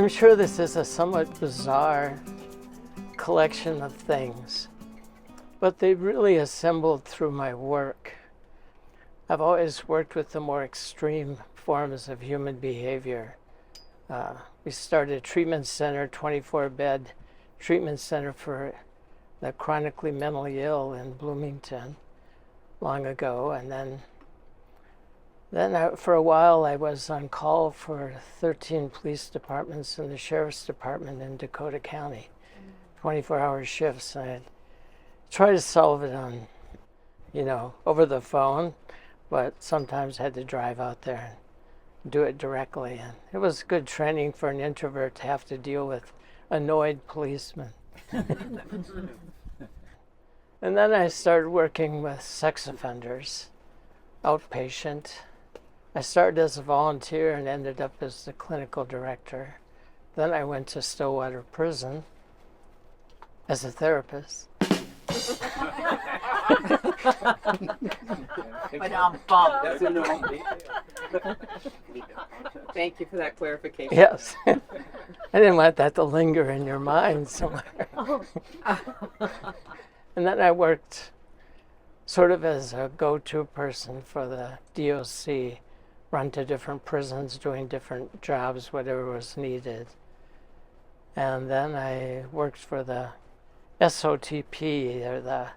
sure this is a somewhat bizarre collection of things, but they really assembled through my work. I've always worked with the more extreme forms of human behavior. We started a treatment center, 24-bed treatment center for the chronically mentally ill in Bloomington long ago, and then for a while I was on call for 13 police departments and the sheriff's department in Dakota County, 24-hour shifts. I'd try to solve it on, over the phone, but sometimes had to drive out there and do it directly. And it was good training for an introvert to have to deal with annoyed policemen. And then I started working with sex offenders, outpatient. I started as a volunteer and ended up as the clinical director. Then I went to Stillwater Prison as a therapist. Thank you for that clarification. Yes. I didn't want that to linger in your mind somewhere. And then I worked sort of as a go-to person for the DOC, run to different prisons, doing different jobs, whatever was needed. And then I worked for the SOTP, or that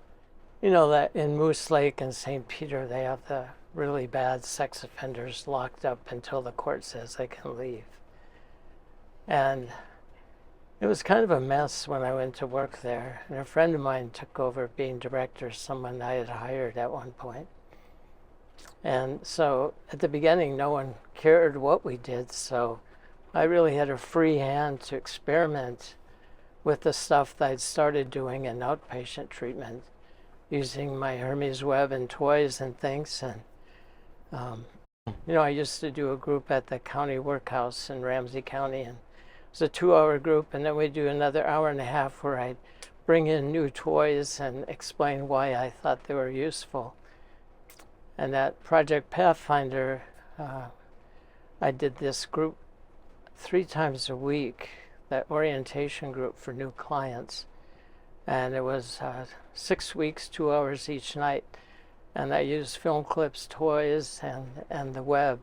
in Moose Lake and St. Peter, they have the really bad sex offenders locked up until the court says they can leave. And it was kind of a mess when I went to work there. And a friend of mine took over being director, someone I had hired at one point. And so at the beginning, no one cared what we did. So I really had a free hand to experiment with the stuff that I'd started doing in outpatient treatment, using my Hermes web and toys and things. And, I used to do a group at the county workhouse in Ramsey County, and it was a 2-hour group, and then we'd do another hour and a half where I'd bring in new toys and explain why I thought they were useful. And at Project Pathfinder, I did this group 3 times a week, that orientation group for new clients. And it was 6 weeks, 2 hours each night. And I used film clips, toys, and the web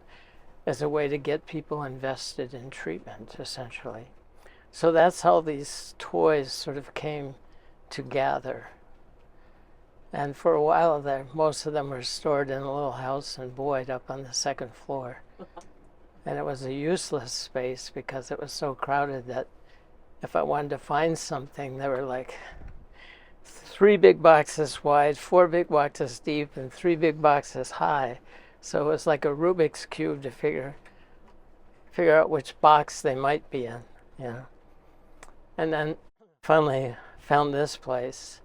as a way to get people invested in treatment, essentially. So that's how these toys sort of came together. And for a while there, most of them were stored in a little house in Boyd up on the 2nd floor. And it was a useless space because it was so crowded that if I wanted to find something, there were like 3 big boxes wide, 4 big boxes deep, and 3 big boxes high. So it was like a Rubik's Cube to figure out which box they might be in, And then finally found this place.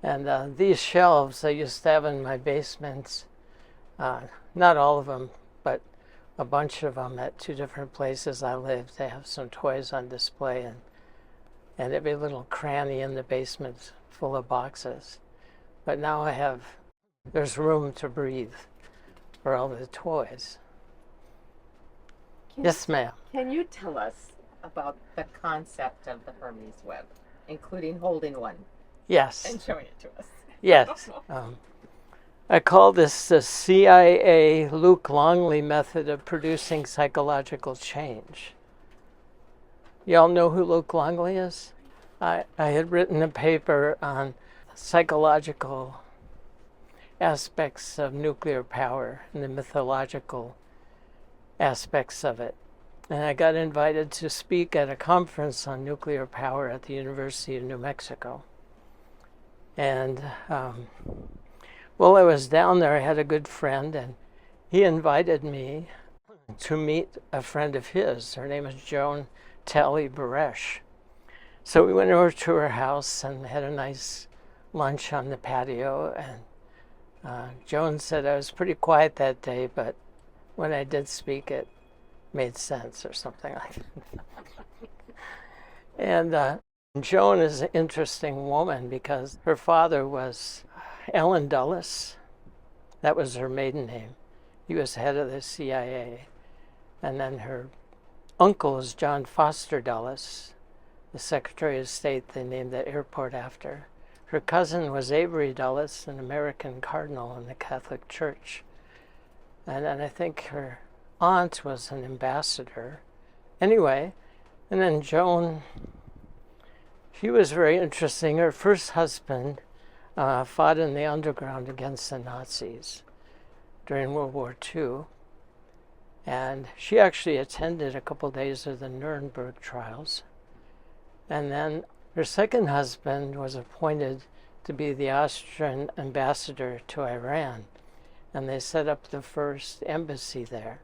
And these shelves I used to have in my basement, not all of them, but a bunch of them at 2 different places I lived. They have some toys on display, and every little cranny in the basement full of boxes. But now there's room to breathe for all the toys. Yes, ma'am. Can you tell us about the concept of the Hermes web, including holding one Yes. and showing it to us? Yes. I call this the CIA Luke Longley method of producing psychological change. Y'all know who Luke Longley is? I had written a paper on psychological aspects of nuclear power and the mythological aspects of it. And I got invited to speak at a conference on nuclear power at the University of New Mexico. And while I was down there, I had a good friend, and he invited me to meet a friend of his. Her name is Joan Talley Baresh. So we went over to her house and had a nice lunch on the patio. And Joan said I was pretty quiet that day, but when I did speak, it made sense or something like that. And Joan is an interesting woman because her father was Allen Dulles. That was her maiden name. He was head of the CIA. And then her uncle is John Foster Dulles, the Secretary of State they named the airport after. Her cousin was Avery Dulles, an American cardinal in the Catholic Church. And I think her aunt was an ambassador. Anyway, and then Joan, she was very interesting. Her first husband fought in the underground against the Nazis during World War II. And she actually attended a couple days of the Nuremberg trials. And then her second husband was appointed to be the Austrian ambassador to Iran. And they set up the first embassy there.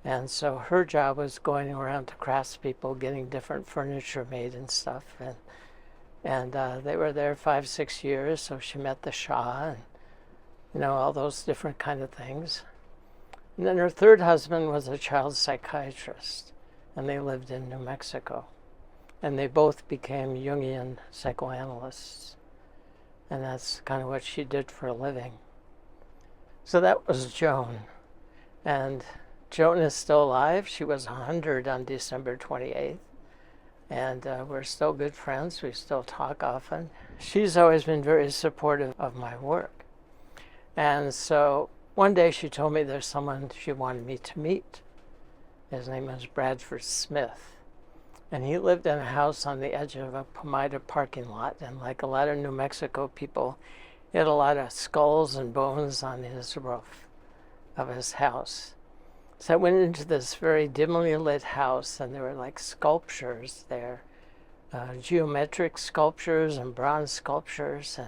And so her job was going around to craftspeople, getting different furniture made and stuff. And they were there 5-6 years, so she met the Shah and, all those different kind of things. And then her third husband was a child psychiatrist, and they lived in New Mexico. And they both became Jungian psychoanalysts. And that's kind of what she did for a living. So that was Joan. And Joan is still alive. She was 100 on December 28th. And we're still good friends. We still talk often. She's always been very supportive of my work. And so one day she told me there's someone she wanted me to meet. His name was Bradford Smith. And he lived in a house on the edge of a Pomida parking lot. And like a lot of New Mexico people, he had a lot of skulls and bones on his roof of his house. So I went into this very dimly lit house, and there were like sculptures there, geometric sculptures and bronze sculptures.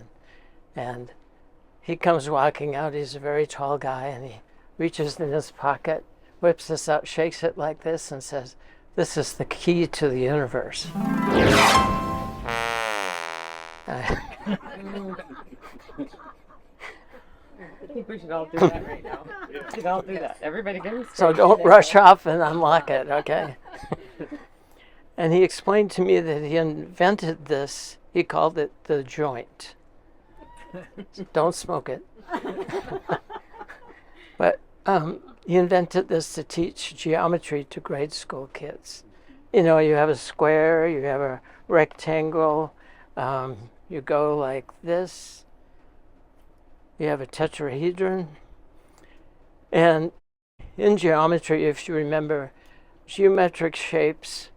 And he comes walking out. He's a very tall guy, and he reaches in his pocket, whips this out, shakes it like this, and says, "This is the key to the universe." I think we should all do that right now. We should all do that. Everybody give us. So don't rush off and unlock it, okay? And he explained to me that he invented this. He called it the joint. Don't smoke it. But he invented this to teach geometry to grade school kids. You have a square, you have a rectangle, you go like this, you have a tetrahedron. And in geometry, if you remember, geometric shapes,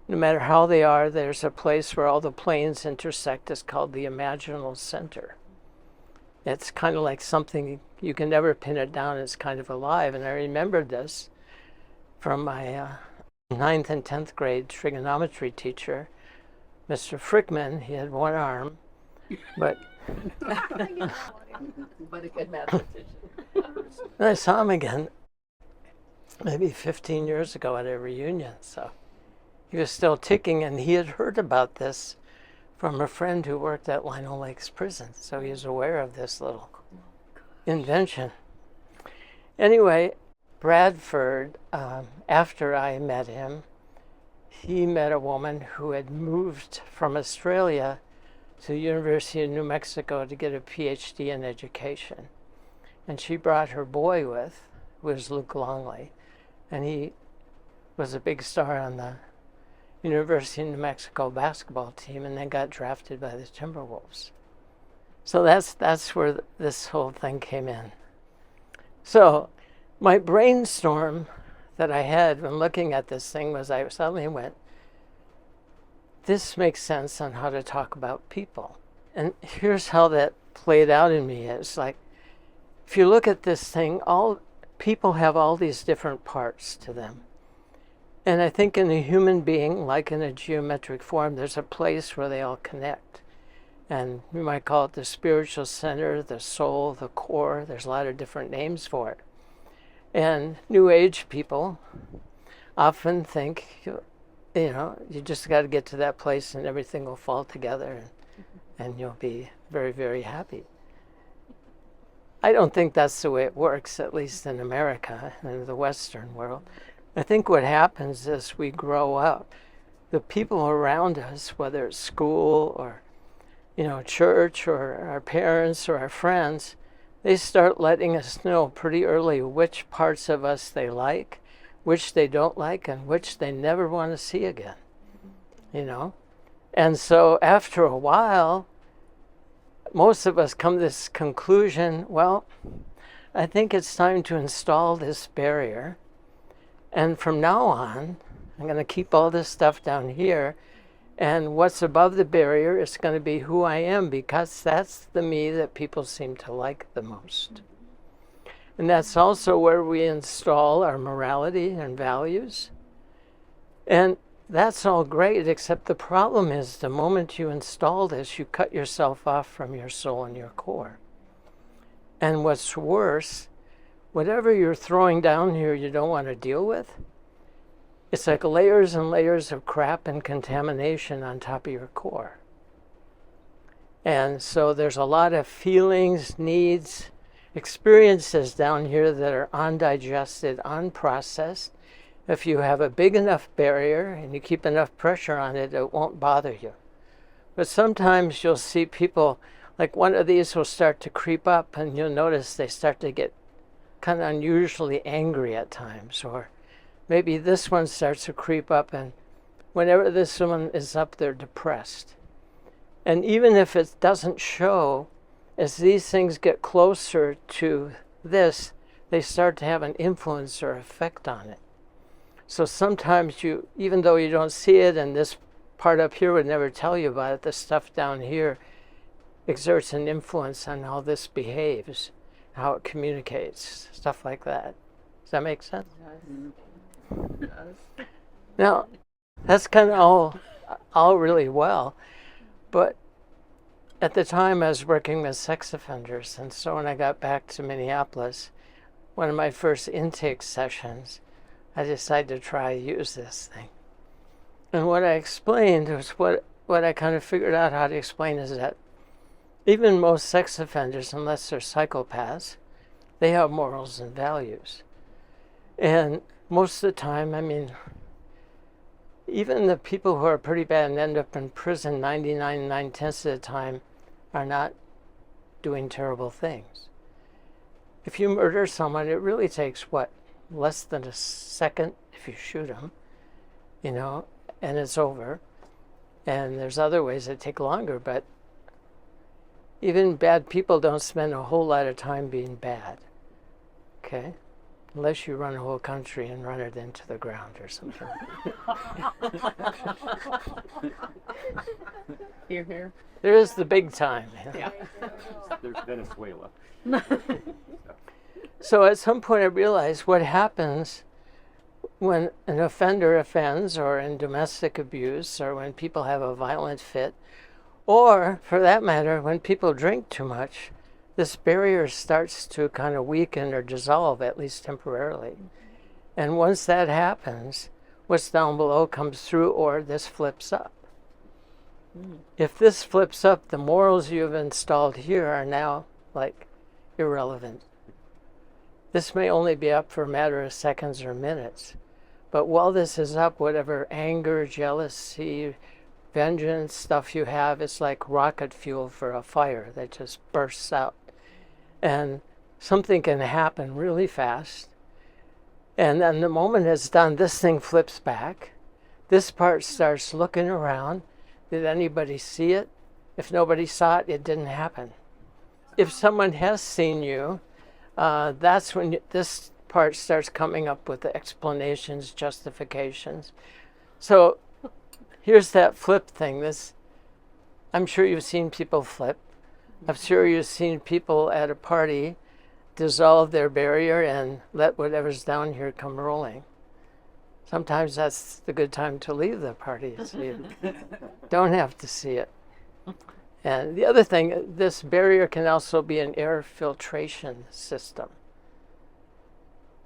no matter how they are, there's a place where all the planes intersect. It's called the imaginal center. It's kind of like something, you can never pin it down. It's kind of alive. And I remembered this from my 9th and 10th grade trigonometry teacher, Mr. Frickman. He had one arm, but But a good mathematician. and I saw him again maybe 15 years ago at a reunion. So he was still ticking, and he had heard about this from a friend who worked at Lino Lakes Prison. So he was aware of this little invention. Anyway, Bradford, after I met him, he met a woman who had moved from Australia to the University of New Mexico to get a PhD in education. And she brought her boy with, who was Luke Longley. And he was a big star on the University of New Mexico basketball team, and then got drafted by the Timberwolves. So that's where this whole thing came in. So my brainstorm that I had when looking at this thing was I suddenly went, this makes sense on how to talk about people. And here's how that played out in me. It's like, if you look at this thing, all people have all these different parts to them. And I think in a human being, like in a geometric form, there's a place where they all connect. And we might call it the spiritual center, the soul, the core. There's a lot of different names for it. And New Age people often think, you just got to get to that place and everything will fall together and you'll be very, very happy. I don't think that's the way it works, at least in America and in the Western world. I think what happens is we grow up. The people around us, whether it's school or, church or our parents or our friends, they start letting us know pretty early which parts of us they like, which they don't like and which they never want to see again, you know? And so after a while, most of us come to this conclusion, well, I think it's time to install this barrier. And from now on, I'm going to keep all this stuff down here. And what's above the barrier is going to be who I am, because that's the me that people seem to like the most. And that's also where we install our morality and values. And that's all great, except the problem is the moment you install this, you cut yourself off from your soul and your core. And what's worse, whatever you're throwing down here you don't want to deal with, it's like layers and layers of crap and contamination on top of your core. And so there's a lot of feelings, needs, experiences down here that are undigested, unprocessed. If you have a big enough barrier and you keep enough pressure on it, it won't bother you. But sometimes you'll see people, like one of these will start to creep up and you'll notice they start to get kind of unusually angry at times. Or maybe this one starts to creep up, and whenever this one is up, they're depressed. And even if it doesn't show, as these things get closer to this, they start to have an influence or effect on it. So sometimes you, even though you don't see it, and this part up here would never tell you about it, the stuff down here exerts an influence on how this behaves, how it communicates, stuff like that. Does that make sense? Now, that's kind of all really well, but at the time I was working with sex offenders, and so when I got back to Minneapolis, one of my first intake sessions, I decided to try to use this thing. And what I explained was what I kind of figured out how to explain is that even most sex offenders, unless they're psychopaths, they have morals and values. And most of the time, I mean, even the people who are pretty bad and end up in prison 99 and 9/10 of the time are not doing terrible things. If you murder someone, it really takes, what, less than a second if you shoot them, you know, and it's over. And there's other ways that take longer, but even bad people don't spend a whole lot of time being bad, okay? Unless you run a whole country and run it into the ground or something. Hear, hear. There is the big time. Yeah. There's Venezuela. So at some point I realized what happens when an offender offends, or in domestic abuse, or when people have a violent fit, or for that matter, when people drink too much, this barrier starts to kind of weaken or dissolve, at least temporarily. And once that happens, what's down below comes through, or this flips up. If this flips up, the morals you've installed here are now like irrelevant. This may only be up for a matter of seconds or minutes, but while this is up, whatever anger, jealousy, vengeance stuff you have, it's like rocket fuel for a fire that just bursts out. And something can happen really fast. And then the moment it's done, this thing flips back. This part starts looking around. Did anybody see it? If nobody saw it, it didn't happen. If someone has seen you, that's when this part starts coming up with the explanations, justifications. So here's that flip thing. I'm sure you've seen people flip. I'm sure you've seen people at a party dissolve their barrier and let whatever's down here come rolling. Sometimes that's the good time to leave the party, so you don't have to see it. And the other thing, this barrier can also be an air filtration system.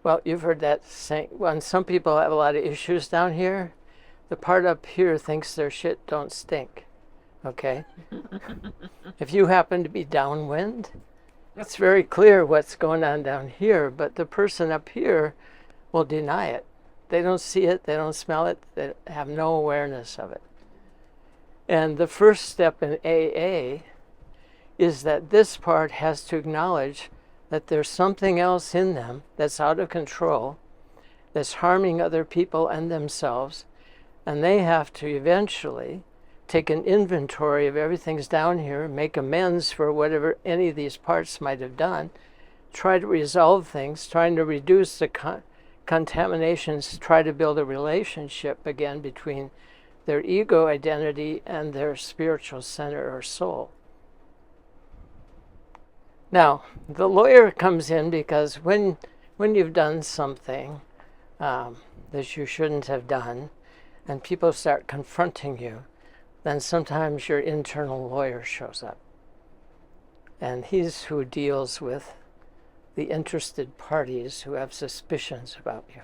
Well, you've heard that saying, when some people have a lot of issues down here, the part up here thinks their shit don't stink, okay? If you happen to be downwind, it's very clear what's going on down here, but the person up here will deny it. They don't see it, they don't smell it, they have no awareness of it. And the first step in AA is that this part has to acknowledge that there's something else in them that's out of control, that's harming other people and themselves, and they have to eventually take an inventory of everything's down here, make amends for whatever any of these parts might have done, try to resolve things, trying to reduce the contaminations, try to build a relationship again between their ego identity and their spiritual center or soul. Now, the lawyer comes in because when you've done something that you shouldn't have done, and people start confronting you, then sometimes your internal lawyer shows up. And he's who deals with the interested parties who have suspicions about you.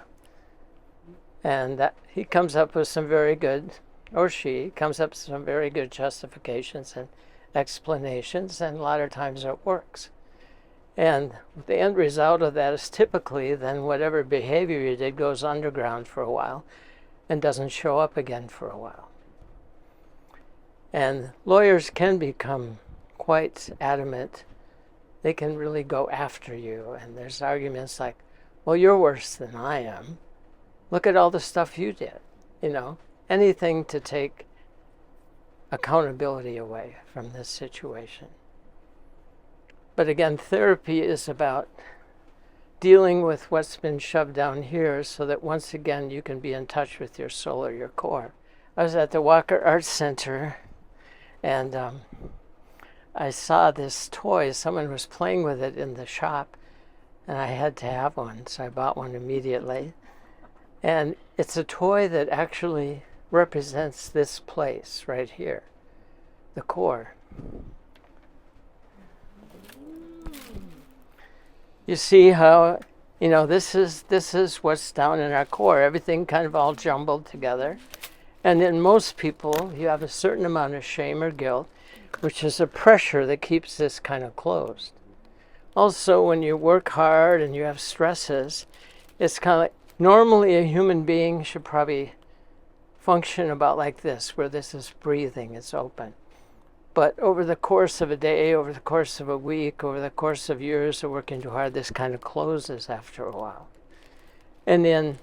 And that he comes up with some very good, or she comes up with some very good justifications and explanations, and a lot of times it works. And the end result of that is typically then whatever behavior you did goes underground for a while and doesn't show up again for a while. And lawyers can become quite adamant. They can really go after you. And there's arguments like, well, you're worse than I am. Look at all the stuff you did. You know, anything to take accountability away from this situation. But again, therapy is about dealing with what's been shoved down here so that once again you can be in touch with your soul or your core. I was at the Walker Arts Center and I saw this toy. Someone was playing with it in the shop and I had to have one, so I bought one immediately. And it's a toy that actually represents this place right here, the core. You see how, you know, this is what's down in our core, everything kind of all jumbled together. And in most people, you have a certain amount of shame or guilt, which is a pressure that keeps this kind of closed. Also, when you work hard and you have stresses, it's kind of like, normally a human being should probably function about like this, where this is breathing, it's open. But over the course of a day, over the course of a week, over the course of years of working too hard, this kind of closes after a while. And then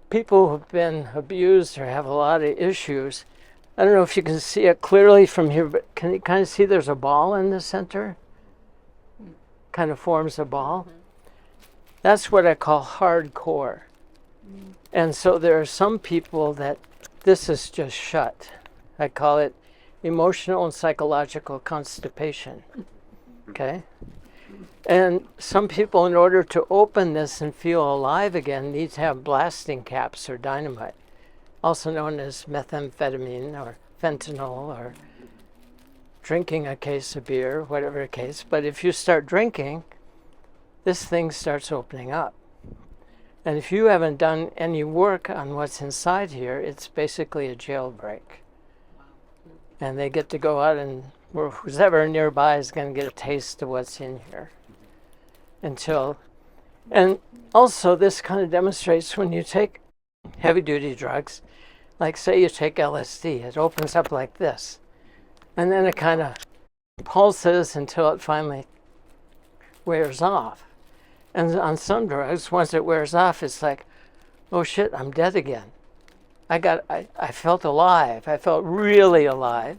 people who've been abused or have a lot of issues, I don't know if you can see it clearly from here, but can you kind of see there's a ball in the center? Kind of forms a ball. That's what I call hardcore. And so there are some people that this is just shut. I call it emotional and psychological constipation. Okay? And some people, in order to open this and feel alive again, need to have blasting caps or dynamite, also known as methamphetamine or fentanyl or drinking a case of beer, whatever the case. But if you start drinking, this thing starts opening up. And if you haven't done any work on what's inside here, it's basically a jailbreak. And they get to go out and who's ever nearby is going to get a taste of what's in here. And also this kind of demonstrates when you take heavy duty drugs, like say you take LSD, it opens up like this. And then it kind of pulses until it finally wears off. And on some drugs, once it wears off, it's like, oh shit, I'm dead again. I felt alive. I felt really alive.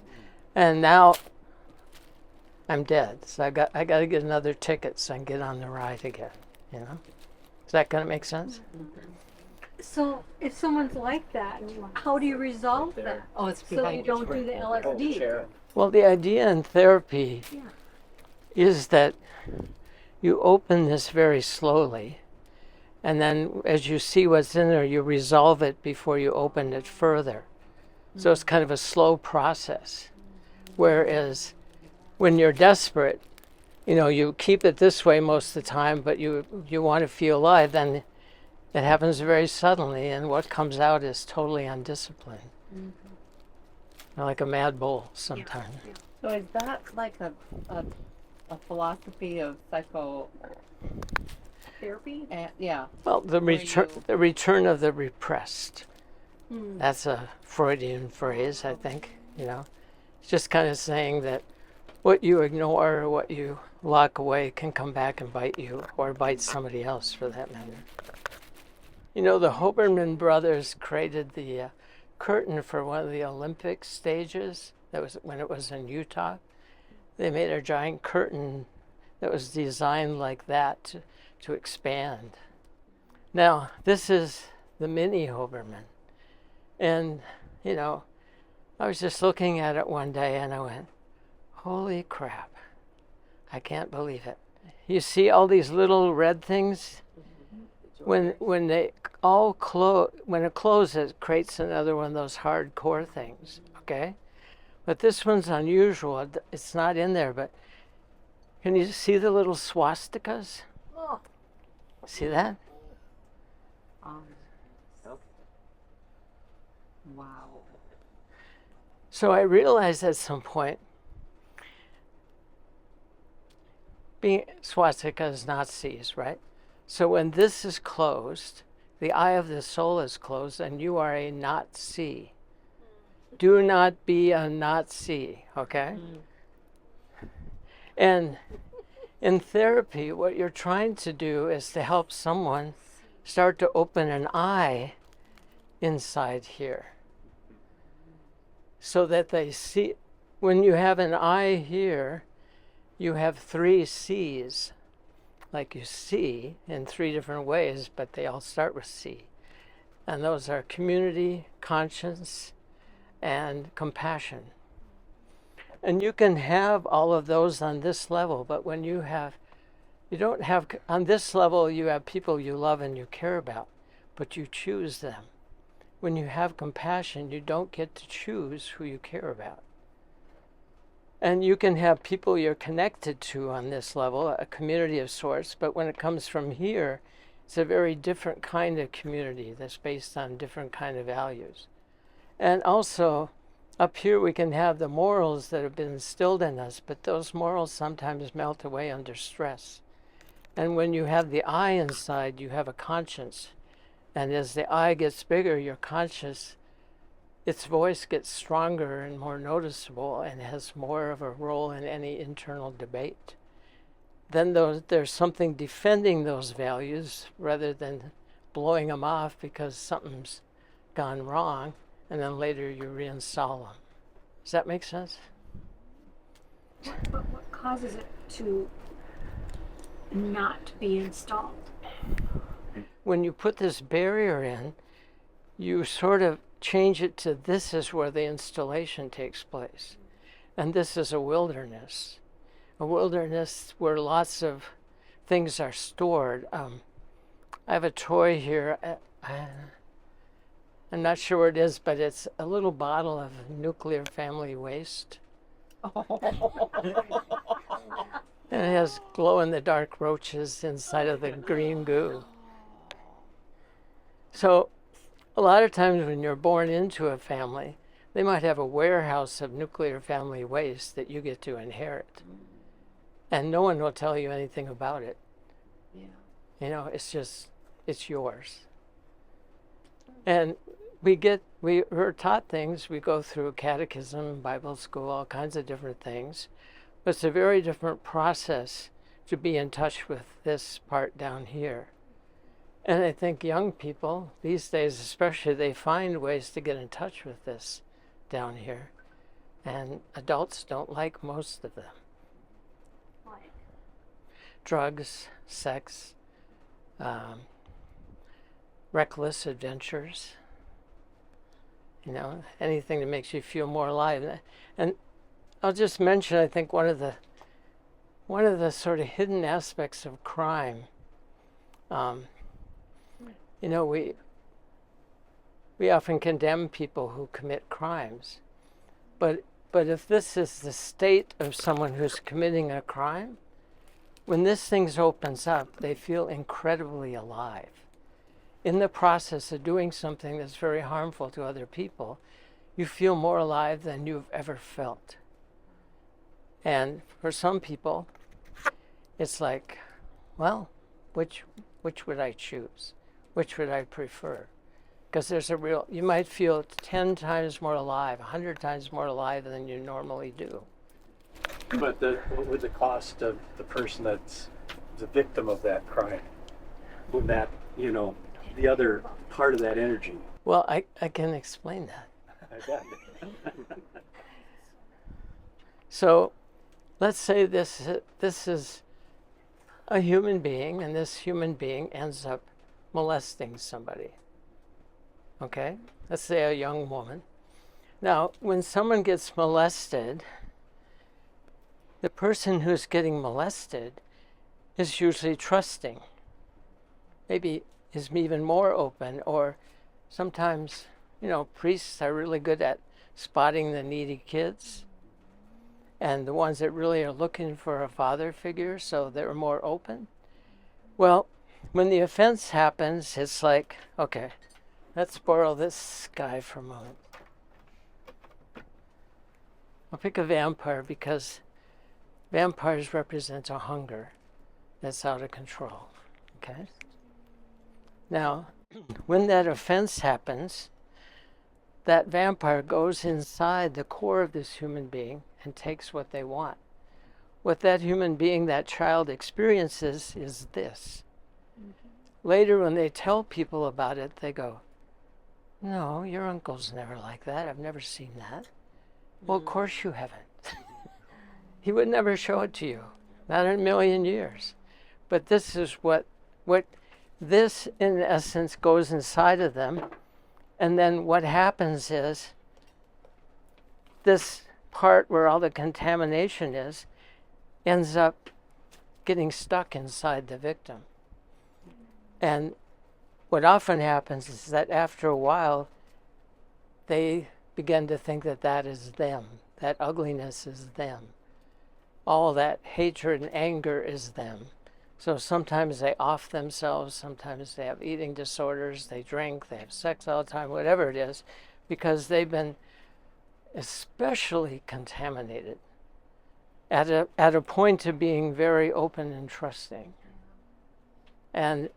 And now I'm dead. So I got to get another ticket so I can get on the ride again, you know? Does that kind of make sense? So if someone's like that, how do you resolve that? Oh, it's So behind you don't do the LSD. Well, the idea in therapy Yeah. is that you open this very slowly. And then as you see what's in there, you resolve it before you open it further. So it's kind of a slow process. Whereas when you're desperate, you know, you keep it this way most of the time, but you want to feel alive, then it happens very suddenly, and what comes out is totally undisciplined. Like a mad bull sometimes. So is that like a philosophy of Therapy? yeah. Well, the return of the repressed. That's a Freudian phrase, I think, you know. It's just kind of saying that what you ignore or what you lock away can come back and bite you, or bite somebody else for that matter. You know, the Hoberman brothers created the curtain for one of the Olympic stages. That was when it was in Utah. They made a giant curtain that was designed like that to expand. Now, this is the mini Hoberman. And, you know, I was just looking at it one day and I went, holy crap, I can't believe it. You see all these little red things? When they all close, when it closes, it creates another one of those hardcore things, okay? But this one's unusual. It's not in there, but can you see the little swastikas? Oh. See that? Wow. So I realized at some point, being swastika is Nazis, right? So when this is closed, the eye of the soul is closed, and you are a Nazi. Do not be a Nazi, okay? And in therapy, what you're trying to do is to help someone start to open an eye inside here so that they see. When you have an eye here, you have 3 C's, like you see in 3 different ways, but they all start with C. And those are community, conscience, and compassion. And you can have all of those on this level, but when you don't have, on this level, you have people you love and you care about, but you choose them. When you have compassion, you don't get to choose who you care about. And you can have people you're connected to on this level, a community of sorts, but when it comes from here, it's a very different kind of community that's based on different kind of values. And also, up here we can have the morals that have been instilled in us, but those morals sometimes melt away under stress. And when you have the I inside, you have a conscience. And as the I gets bigger, your conscience, its voice gets stronger and more noticeable and has more of a role in any internal debate. Then there's something defending those values rather than blowing them off because something's gone wrong, and then later you reinstall them. Does that make sense? But what causes it to not be installed? When you put this barrier in, you sort of change it to this is where the installation takes place. And this is a wilderness where lots of things are stored. I have a toy here. I'm not sure what it is, but it's a little bottle of nuclear family waste. And it has glow-in-the-dark roaches inside of the green goo. So a lot of times when you're born into a family, they might have a warehouse of nuclear family waste that you get to inherit. And no one will tell you anything about it. Yeah. You know, it's yours. And we're taught things. We go through catechism, Bible school, all kinds of different things. But it's a very different process to be in touch with this part down here. And I think young people, these days especially, they find ways to get in touch with this down here. And adults don't like most of them. Like, Drugs, sex, reckless adventures. You know, anything that makes you feel more alive. And I'll just mention, I think one of the sort of hidden aspects of crime. You know, we often condemn people who commit crimes, but if this is the state of someone who's committing a crime, when this thing opens up, they feel incredibly alive. In the process of doing something that's very harmful to other people, you feel more alive than you've ever felt. And for some people, it's like, well, which would I choose? Which would I prefer? Because you might feel 10 times more alive, 100 times more alive than you normally do. But what would the cost of the person that's the victim of that crime? Would that, the other part of that energy? Well, I can explain that. I bet. So let's say this is a human being, and this human being ends up molesting somebody. Okay? Let's say a young woman. Now, when someone gets molested, the person who's getting molested is usually trusting. Maybe is even more open, or sometimes, priests are really good at spotting the needy kids and the ones that really are looking for a father figure, so they're more open. Well, when the offense happens, it's like, okay, let's borrow this guy for a moment. I'll pick a vampire because vampires represent a hunger that's out of control, okay? Now, when that offense happens, that vampire goes inside the core of this human being and takes what they want. What that human being, that child experiences is this. Later, when they tell people about it, they go, no, your uncle's never like that. I've never seen that. Well, of course you haven't. He would never show it to you. Not in a million years. But this is what this, in essence, goes inside of them. And then what happens is this part where all the contamination is ends up getting stuck inside the victim. And what often happens is that after a while, they begin to think that that is them. That ugliness is them. All that hatred and anger is them. So sometimes they off themselves, sometimes they have eating disorders, they drink, they have sex all the time, whatever it is, because they've been especially contaminated at a point of being very open and trusting. And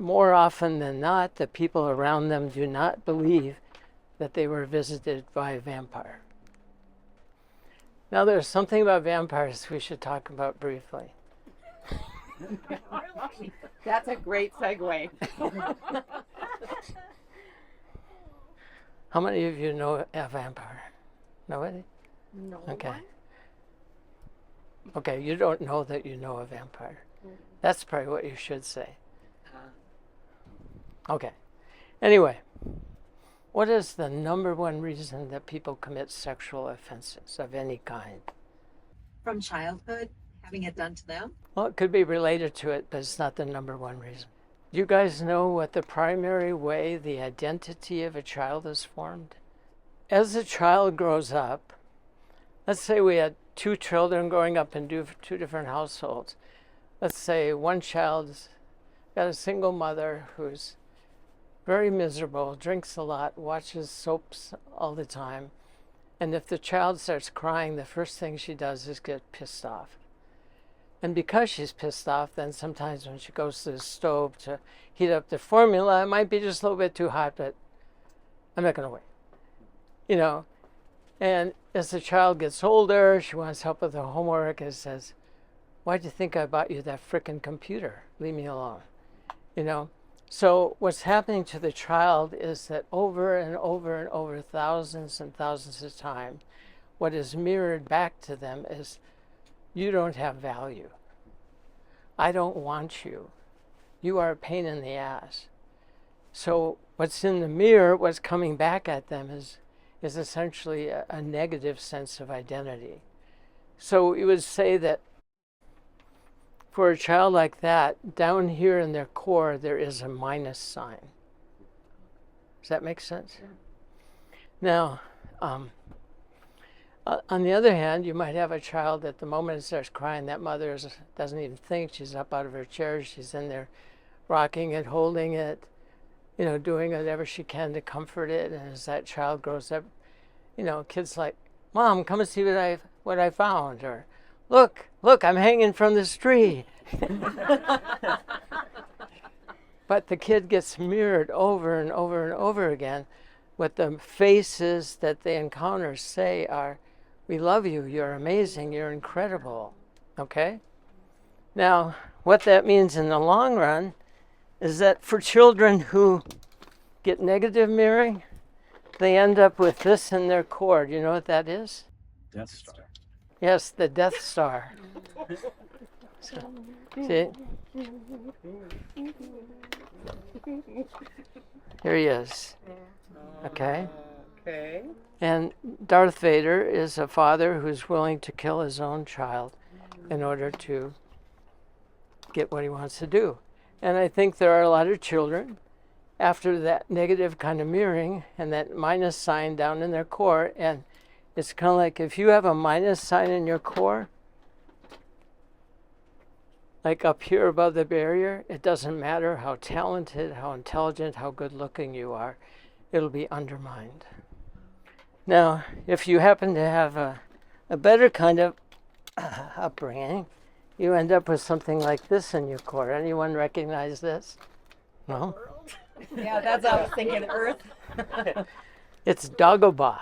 more often than not, the people around them do not believe that they were visited by a vampire. Now there's something about vampires we should talk about briefly. That's a great segue. How many of you know a vampire? Nobody? No. Okay. Okay, you don't know that you know a vampire. That's probably what you should say. Okay. Anyway, what is the number one reason that people commit sexual offenses of any kind? From childhood, having it done to them? Well, it could be related to it, but it's not the number one reason. You guys know what the primary way the identity of a child is formed? As a child grows up, let's say we had two children growing up in two different households. Let's say one child's got a single mother who's very miserable, drinks a lot, watches soaps all the time. And if the child starts crying, the first thing she does is get pissed off. And because she's pissed off, then sometimes when she goes to the stove to heat up the formula, it might be just a little bit too hot, but I'm not going to wait. And as the child gets older, she wants help with her homework and says, why'd you think I bought you that frickin' computer? Leave me alone. So what's happening to the child is that over and over and over, thousands and thousands of times, what is mirrored back to them is, you don't have value. I don't want you. You are a pain in the ass. So what's in the mirror, what's coming back at them is essentially a negative sense of identity. So you would say that for a child like that, down here in their core, there is a minus sign. Does that make sense? Now, on the other hand, you might have a child that the moment it starts crying, that mother doesn't even think. She's up out of her chair. She's in there rocking it, holding it, doing whatever she can to comfort it. And as that child grows up, kids like, Mom, come and see what I found. Or, look, I'm hanging from this tree. But the kid gets mirrored over and over and over again. What the faces that they encounter say are, we love you, you're amazing, you're incredible, okay? Now, what that means in the long run is that for children who get negative mirroring, they end up with this in their core. Do you know what that is? Death Star. Yes, the Death Star. So, see? Here he is. Okay? Okay. And Darth Vader is a father who's willing to kill his own child in order to get what he wants to do. And I think there are a lot of children after that negative kind of mirroring and that minus sign down in their core. And it's kind of like if you have a minus sign in your core, like up here above the barrier, it doesn't matter how talented, how intelligent, how good looking you are, it'll be undermined. Now, if you happen to have a better kind of upbringing, you end up with something like this in your core. Anyone recognize this? No? Yeah, that's what I was thinking. Earth. It's Dagobah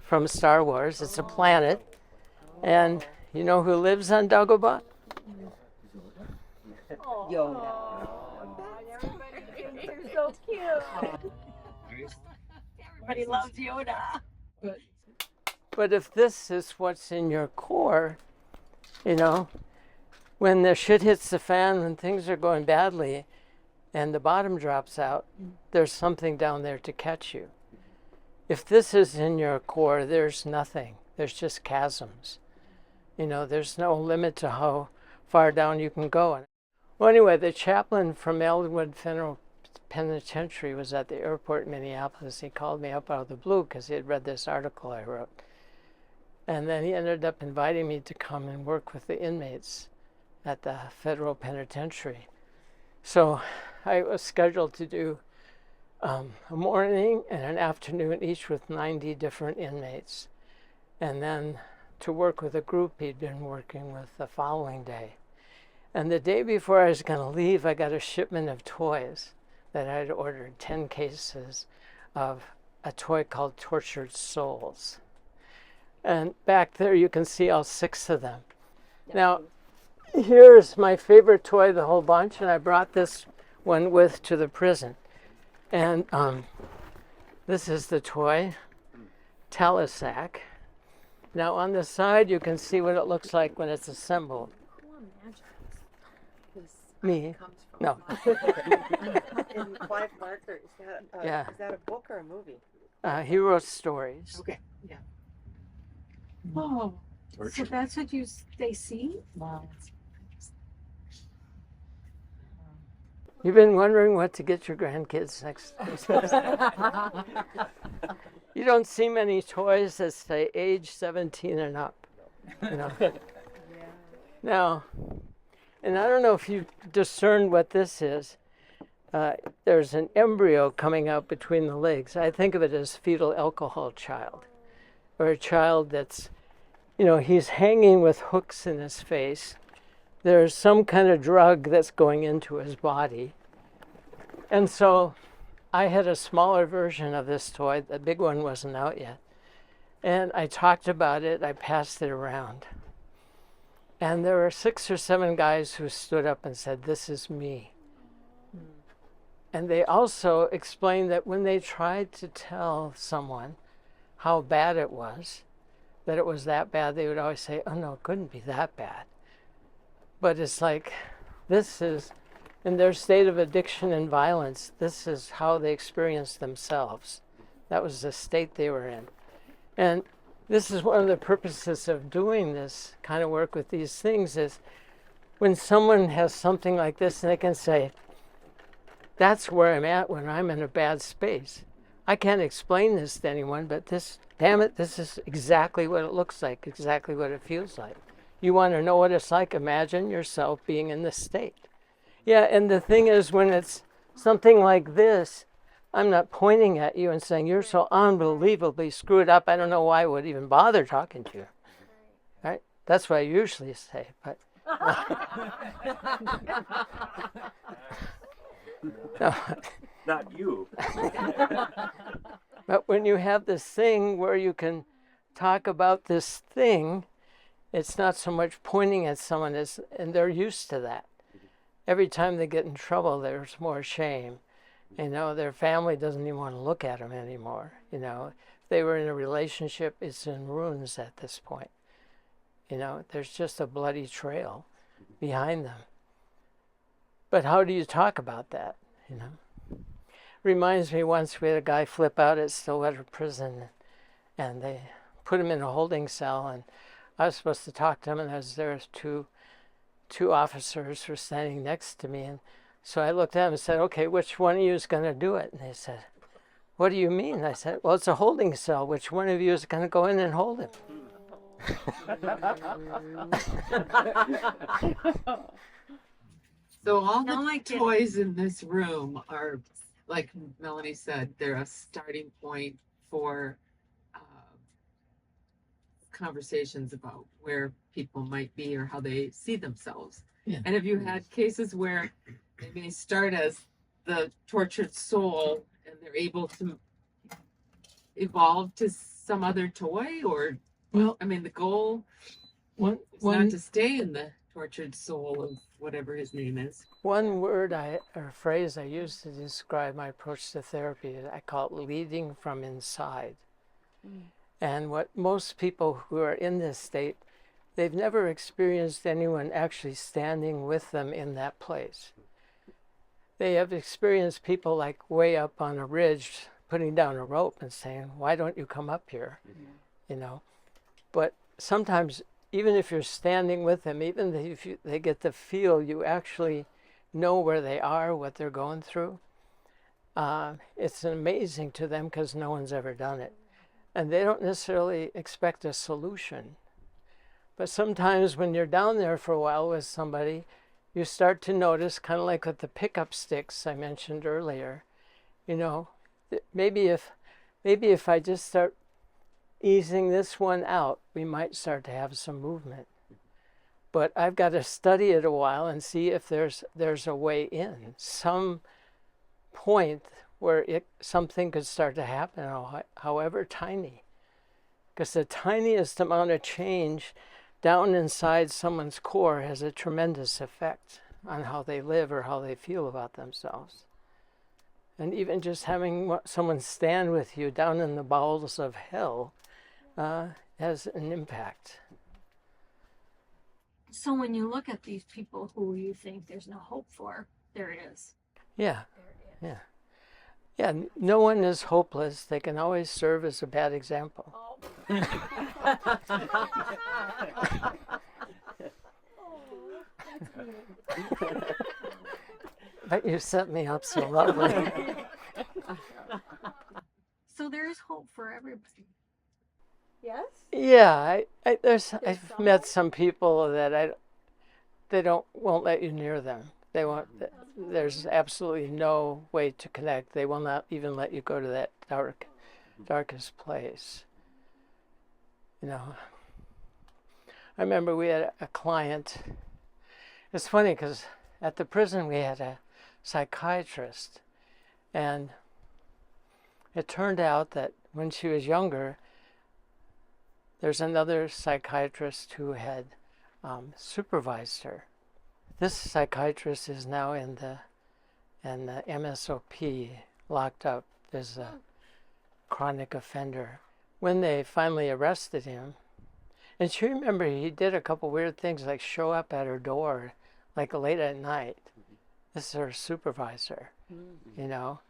from Star Wars. It's a planet. And you know who lives on Dagobah? Yoda. You're so cute. Everybody loves Yoda. But if this is what's in your core, you know, when the shit hits the fan, when things are going badly and the bottom drops out, there's something down there to catch you. If this is in your core, there's nothing. There's just chasms. You know, there's no limit to how far down you can go. Well, anyway, the chaplain from Elwood Federal Penitentiary was at the airport in Minneapolis. He called me up out of the blue because he had read this article I wrote. And then he ended up inviting me to come and work with the inmates at the federal penitentiary. So I was scheduled to do a morning and an afternoon, each with 90 different inmates. And then to work with a group he'd been working with the following day. And the day before I was going to leave, I got a shipment of toys that I'd ordered, 10 cases of a toy called Tortured Souls. And back there you can see all 6 of them. Now, here's my favorite toy of the whole bunch, and I brought this one with to the prison. And this is the toy, Talisac. Now on the side you can see what it looks like when it's assembled. Me? No. In Clive Barker, Yeah. is that a book or a movie? He wrote stories. Okay, yeah. Oh, so that's what they see? Wow. You've been wondering what to get your grandkids next Christmas. You don't see many toys that say age 17 and up. You know. Now, and I don't know if you discern what this is. There's an embryo coming out between the legs. I think of it as fetal alcohol child, or a child that's, you know, he's hanging with hooks in his face. There's some kind of drug that's going into his body. And so I had a smaller version of this toy. The big one wasn't out yet. And I talked about it. I passed it around. And there were 6 or 7 guys who stood up and said, "This is me." And they also explained that when they tried to tell someone how bad it was, that it was that bad, they would always say, "Oh no, it couldn't be that bad." But it's like, this is, in their state of addiction and violence, this is how they experienced themselves. That was the state they were in. And this is one of the purposes of doing this kind of work with these things is when someone has something like this and they can say, that's where I'm at when I'm in a bad space. I can't explain this to anyone, but this, damn it, this is exactly what it looks like, exactly what it feels like. You want to know what it's like? Imagine yourself being in this state. Yeah, and the thing is, when it's something like this, I'm not pointing at you and saying, you're so unbelievably screwed up, I don't know why I would even bother talking to you. Right? That's what I usually say, but... No. Not you. But when you have this thing where you can talk about this thing, it's not so much pointing at someone as, and they're used to that. every time they get in trouble, there's more shame. You know, their family doesn't even want to look at them anymore. You know, if they were in a relationship, it's in ruins at this point. You know, there's just a bloody trail behind them. But how do you talk about that, you know? Reminds me, once we had a guy flip out at Stillwater Prison, and they put him in a holding cell, and I was supposed to talk to him, and there was two officers were standing next to me, and so I looked at them and said, okay, which one of you is going to do it? And they said, what do you mean? I said, well, it's a holding cell. Which one of you is going to go in and hold him? So all Now the I get it. toys in this room are, like Melanie said, they're a starting point for conversations about where people might be or how they see themselves. Yeah. And have you had cases where they may start as the tortured soul and they're able to evolve to some other toy? Or, Well, I mean, the goal is not to stay in the tortured soul of whatever his name is. one word or phrase I use to describe my approach to therapy, I call it leading from inside. And what most people who are in this state, they've never experienced anyone actually standing with them in that place. They have experienced people like way up on a ridge putting down a rope and saying, why don't you come up here? You know, but sometimes even if you're standing with them, even if they get the feel you actually know where they are, what they're going through, it's amazing to them because no one's ever done it. And they don't necessarily expect a solution. But sometimes when you're down there for a while with somebody, you start to notice, kind of like with the pickup sticks I mentioned earlier, you know, maybe if I just start easing this one out, we might start to have some movement. But I've got to study it a while and see if there's a way in, some point where something could start to happen, however tiny. Because the tiniest amount of change down inside someone's core has a tremendous effect on how they live or how they feel about themselves. And even just having someone stand with you down in the bowels of hell has an impact. So when you look at these people who you think there's no hope for, there it is. Yeah, yeah. Yeah, no one is hopeless. They can always serve as a bad example. But you set me up so lovely. So there is hope for everybody. Yes? Yeah, I've met some people that they won't let you near them. They won't. There's absolutely no way to connect. They will not even let you go to that darkest place. You know, I remember we had a client. It's funny because at the prison we had a psychiatrist, and it turned out that when she was younger, there's another psychiatrist who had supervised her. This psychiatrist is now in the MSOP, locked up as a chronic offender. When they finally arrested him, and she remember he did a couple weird things like show up at her door like late at night. This is her supervisor, you know.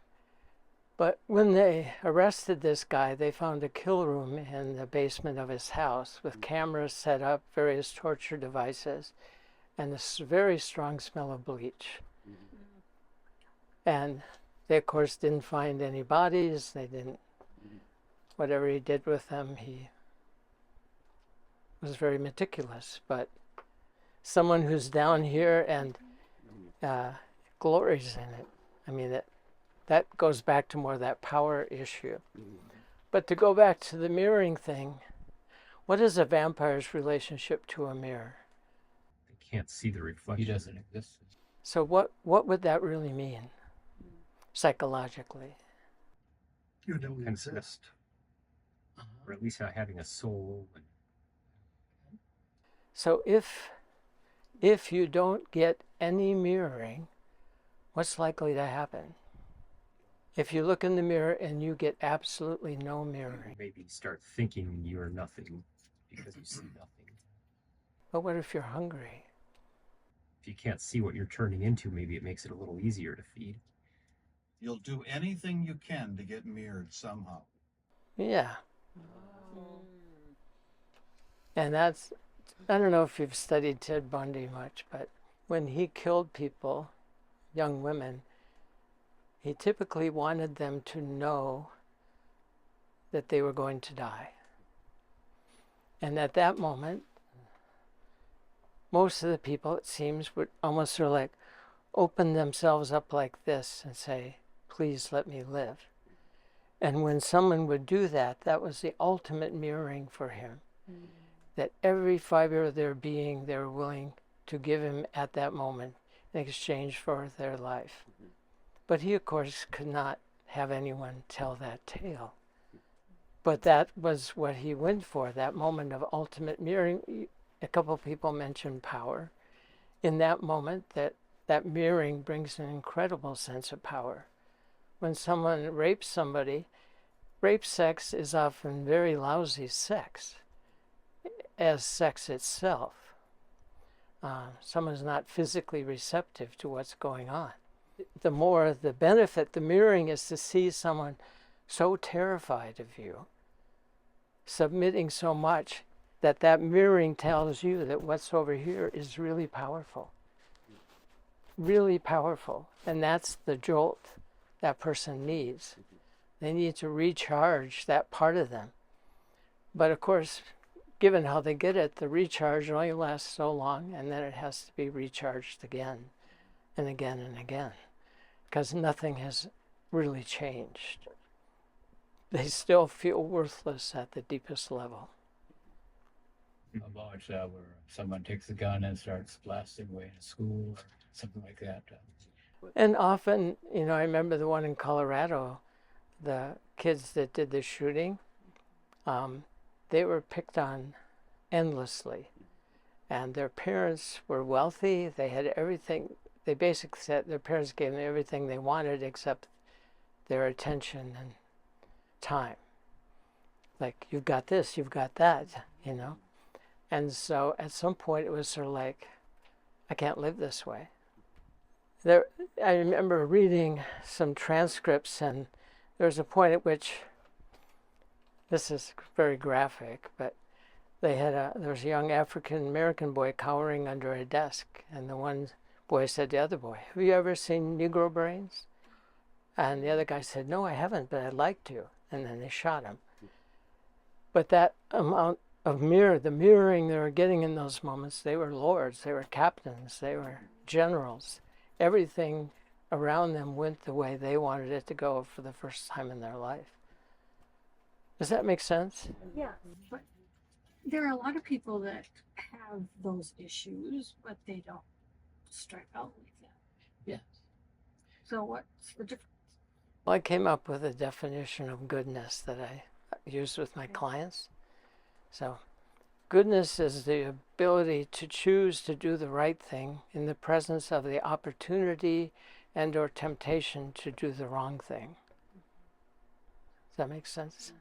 But when they arrested this guy, they found a kill room in the basement of his house with cameras set up, various torture devices, and a very strong smell of bleach. And they, of course, didn't find any bodies. They didn't, whatever he did with them, he was very meticulous. But someone who's down here and glories in it, I mean, that goes back to more that power issue. But to go back to the mirroring thing, what is a vampire's relationship to a mirror? Can't see the reflection. He doesn't exist. So what would that really mean psychologically? You don't exist. Or at least not having a soul. So if you don't get any mirroring, what's likely to happen? If you look in the mirror and you get absolutely no mirroring. Maybe start thinking you are nothing because you see nothing. But what if you're hungry? If you can't see what you're turning into, maybe it makes it a little easier to feed. You'll do anything you can to get mirrored somehow. Yeah. And that's, I don't know if you've studied Ted Bundy much, but when he killed people, young women, he typically wanted them to know that they were going to die. And at that moment, most of the people, it seems, would almost sort of like open themselves up like this and say, please let me live. And when someone would do that, that was the ultimate mirroring for him. That every fiber of their being they were willing to give him at that moment in exchange for their life. But he, of course, could not have anyone tell that tale. But that was what he went for, that moment of ultimate mirroring. A couple of people mentioned power. In that moment, that mirroring brings an incredible sense of power. When someone rapes somebody, rape sex is often very lousy sex, as sex itself. Someone's not physically receptive to what's going on. The more the benefit, the mirroring is to see someone so terrified of you, submitting so much, that mirroring tells you that what's over here is really powerful. Really powerful. And that's the jolt that person needs. They need to recharge that part of them. But of course, given how they get it, the recharge only lasts so long, and then it has to be recharged again and again and again, because nothing has really changed. They still feel worthless at the deepest level. About where someone takes a gun and starts blasting away in a school or something like that. And often, I remember the one in Colorado, the kids that did the shooting, they were picked on endlessly. And their parents were wealthy. They had everything. They basically said their parents gave them everything they wanted except their attention and time. Like, you've got this, you've got that, And so at some point it was sort of like, I can't live this way. I remember reading some transcripts, and there was a point at which, this is very graphic, but there was a young African-American boy cowering under a desk, and the one boy said to the other boy, have you ever seen Negro brains? And the other guy said, no, I haven't, but I'd like to. And then they shot him. But that amount of the mirroring they were getting in those moments, they were lords, they were captains, they were generals. Everything around them went the way they wanted it to go for the first time in their life. Does that make sense? Yeah, but there are a lot of people that have those issues, but they don't strike out like that. Yes. So what's the difference? Well, I came up with a definition of goodness that I use with my clients. So, goodness is the ability to choose to do the right thing in the presence of the opportunity and or temptation to do the wrong thing. Does that make sense?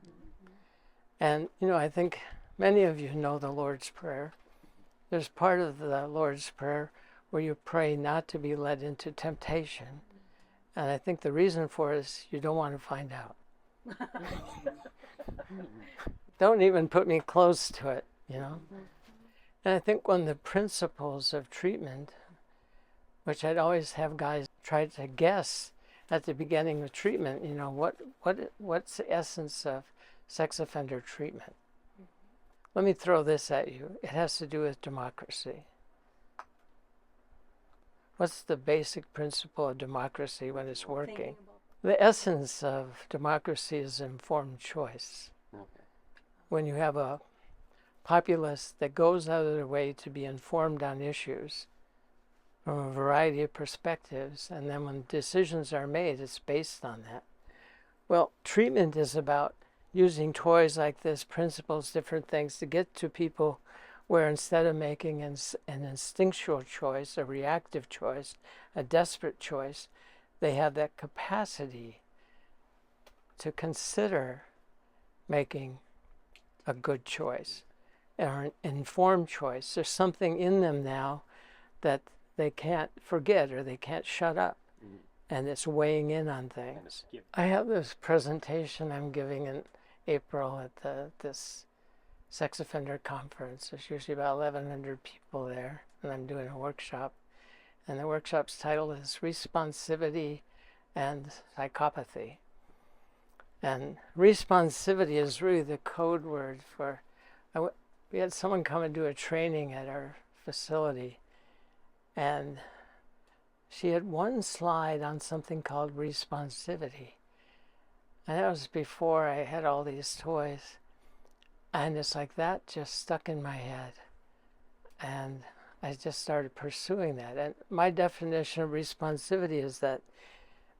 And, I think many of you know the Lord's Prayer. There's part of the Lord's Prayer where you pray not to be led into temptation. And I think the reason for it is you don't want to find out. Don't even put me close to it, And I think one of the principles of treatment, which I'd always have guys try to guess at the beginning of treatment, what's the essence of sex offender treatment? Let me throw this at you. It has to do with democracy. What's the basic principle of democracy when it's working? The essence of democracy is informed choice. When you have a populace that goes out of their way to be informed on issues from a variety of perspectives, and then when decisions are made, it's based on that. Well, treatment is about using toys like this, principles, different things, to get to people where instead of making an instinctual choice, a reactive choice, a desperate choice, they have that capacity to consider making a good choice or an informed choice. There's something in them now that they can't forget or they can't shut up, and it's weighing in on things. I have this presentation I'm giving in April at this sex offender conference. There's usually about 1,100 people there, and I'm doing a workshop. And the workshop's title is Responsivity and Psychopathy. And responsivity is really the code word for, we had someone come and do a training at our facility, and she had one slide on something called responsivity. And that was before I had all these toys. And it's like that just stuck in my head. And I just started pursuing that. And my definition of responsivity is that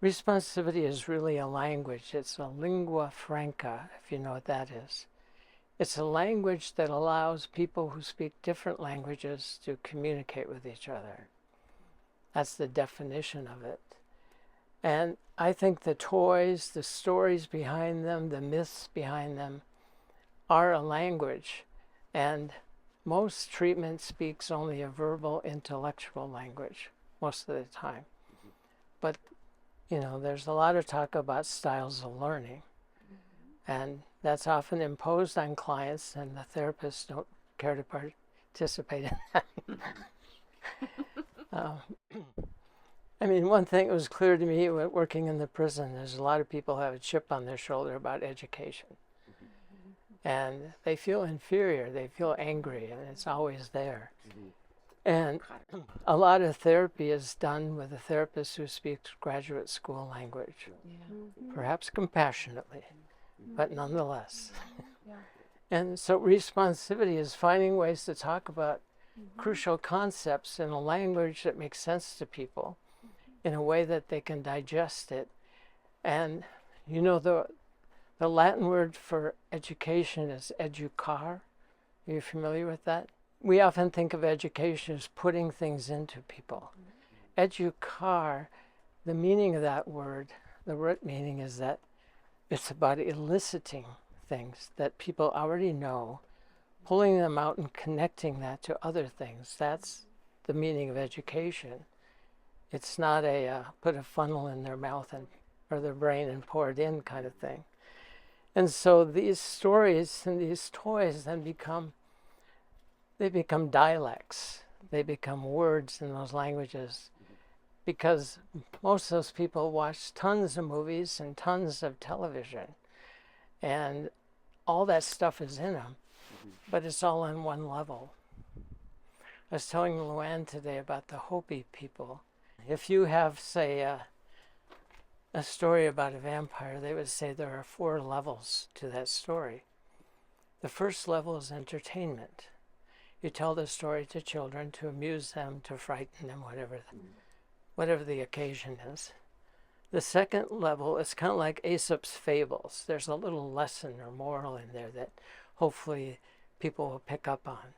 responsivity is really a language. It's a lingua franca, if you know what that is. It's a language that allows people who speak different languages to communicate with each other. That's the definition of it. And I think the toys, the stories behind them, the myths behind them are a language. And most treatment speaks only a verbal, intellectual language most of the time. But, you know, there's a lot of talk about styles of learning. And that's often imposed on clients, and the therapists don't care to participate in that. I mean, one thing that was clear to me working in the prison is a lot of people have a chip on their shoulder about education. And they feel inferior, they feel angry, and it's always there. And a lot of therapy is done with a therapist who speaks graduate school language, perhaps compassionately, but nonetheless. And so responsivity is finding ways to talk about crucial concepts in a language that makes sense to people, in a way that they can digest it. And you know, the Latin word for education is educar. Are you familiar with that? We often think of education as putting things into people. Educar, the meaning of that word, the root meaning is that it's about eliciting things that people already know, pulling them out and connecting that to other things. That's the meaning of education. It's not a put a funnel in their mouth or their brain and pour it in kind of thing. And so these stories and these toys then become dialects. They become words in those languages, because most of those people watch tons of movies and tons of television, and all that stuff is in them, but it's all on one level. I was telling Luann today about the Hopi people. If you have, say, a story about a vampire, they would say there are 4 levels to that story. The first level is entertainment. You tell the story to children to amuse them, to frighten them, whatever the occasion is. The second level is kind of like Aesop's fables. There's a little lesson or moral in there that hopefully people will pick up on.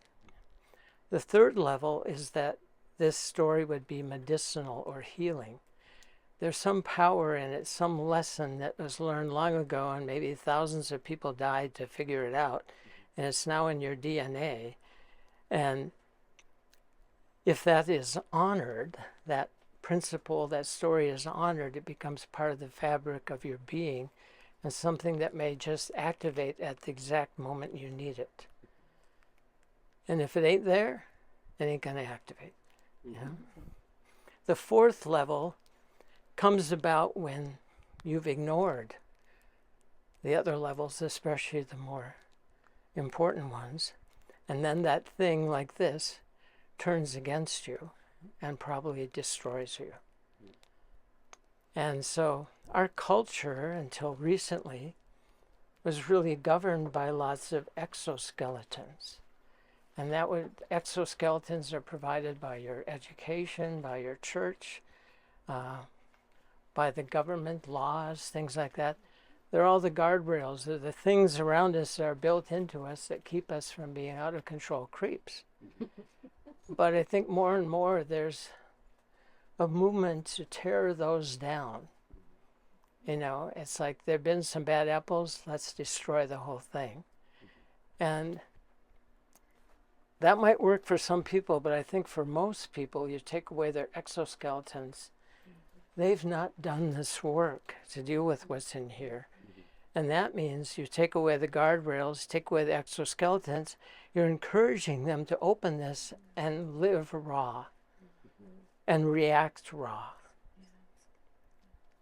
The third level is that this story would be medicinal or healing. There's some power in it, some lesson that was learned long ago, and maybe thousands of people died to figure it out, and it's now in your DNA. And if that is honored, that principle, that story is honored, it becomes part of the fabric of your being, and something that may just activate at the exact moment you need it. And if it ain't there, it ain't gonna activate. Yeah. The fourth level comes about when you've ignored the other levels, especially the more important ones, and then that thing like this turns against you and probably destroys you. And so our culture, until recently, was really governed by lots of exoskeletons. And exoskeletons are provided by your education, by your church, by the government, laws, things like that. They're all the guardrails. They're the things around us that are built into us that keep us from being out of control creeps. But I think more and more there's a movement to tear those down. You know, it's like there've been some bad apples, let's destroy the whole thing. And that might work for some people, but I think for most people, you take away their exoskeletons, they've not done this work to deal with what's in here. And that means you take away the guardrails, take away the exoskeletons, you're encouraging them to open this and live raw and react raw.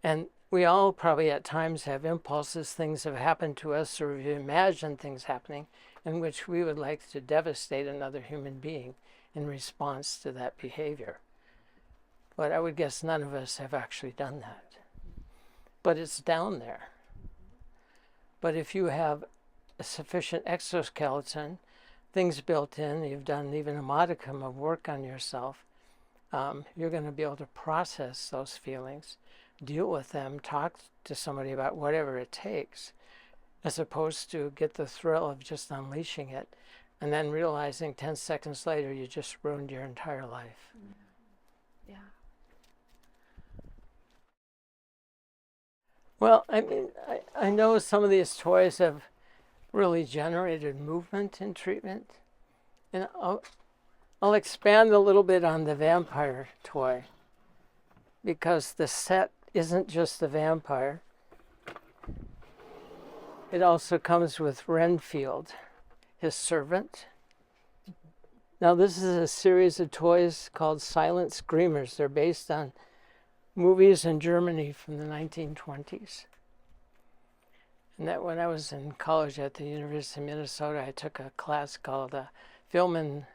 And we all probably at times have impulses, things have happened to us, or we imagine things happening in which we would like to devastate another human being in response to that behavior. But I would guess none of us have actually done that. But it's down there. But if you have a sufficient exoskeleton, things built in, you've done even a modicum of work on yourself, you're going to be able to process those feelings, deal with them, talk to somebody about whatever it takes, as opposed to get the thrill of just unleashing it and then realizing 10 seconds later you just ruined your entire life. Yeah. Well, I mean, I know some of these toys have really generated movement in treatment. And I'll expand a little bit on the vampire toy, because the set isn't just the vampire. It also comes with Renfield, his servant. Now, this is a series of toys called Silent Screamers. They're based on movies in Germany from the 1920s. And that when I was in college at the University of Minnesota, I took a class called German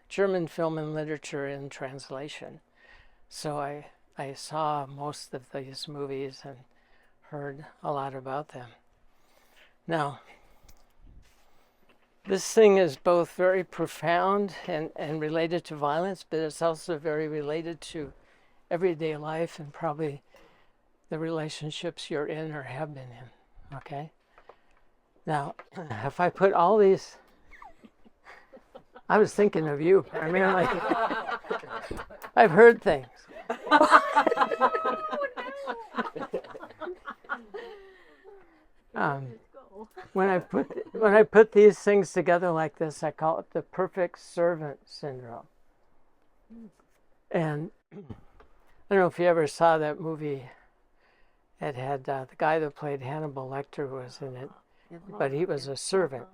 Film and Literature in Translation. So I saw most of these movies and heard a lot about them. Now, this thing is both very profound and related to violence, but it's also very related to everyday life and probably the relationships you're in or have been in, okay? Now, if I put all these, I was thinking of you. I mean, like, I've heard things. When I put these things together like this, I call it the perfect servant syndrome. And I don't know if you ever saw that movie. It had the guy that played Hannibal Lecter was in it, but he was a servant.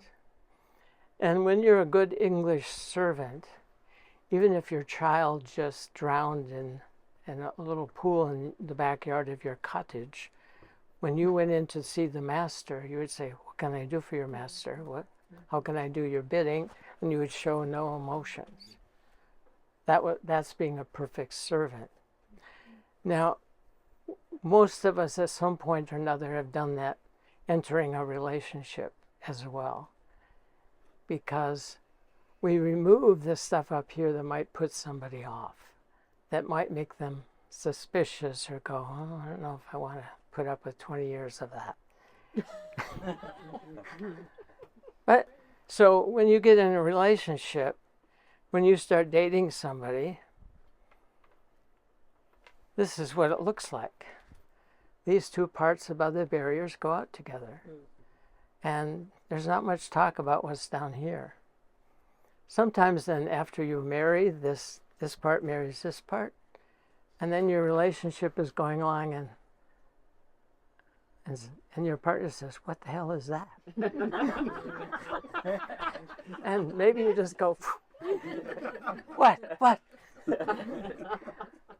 And when you're a good English servant, even if your child just drowned in a little pool in the backyard of your cottage, when you went in to see the master, you would say, "What can I do for your master? How can I do your bidding?" And you would show no emotions. That's being a perfect servant. Now, most of us at some point or another have done that entering a relationship as well, because we remove this stuff up here that might put somebody off, that might make them suspicious or go, "Oh, I don't know if I want to put up with 20 years of that." But so when you get in a relationship, when you start dating somebody, this is what it looks like. These two parts above the barriers go out together. And there's not much talk about what's down here. Sometimes then after you marry, this part marries this part, and then your relationship is going along and your partner says, "What the hell is that?" And maybe you just go, what?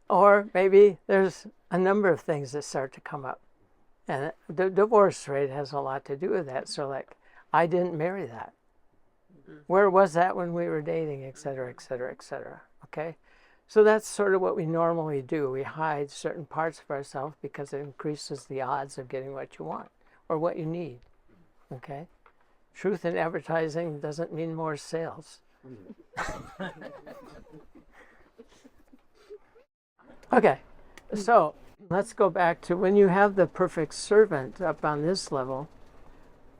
Or maybe there's a number of things that start to come up. And the divorce rate has a lot to do with that. So like, I didn't marry that. Where was that when we were dating, et cetera, et cetera, et cetera. Okay? So that's sort of what we normally do. We hide certain parts of ourselves because it increases the odds of getting what you want or what you need. Okay? Truth in advertising doesn't mean more sales. Okay, so let's go back to when you have the perfect servant up on this level,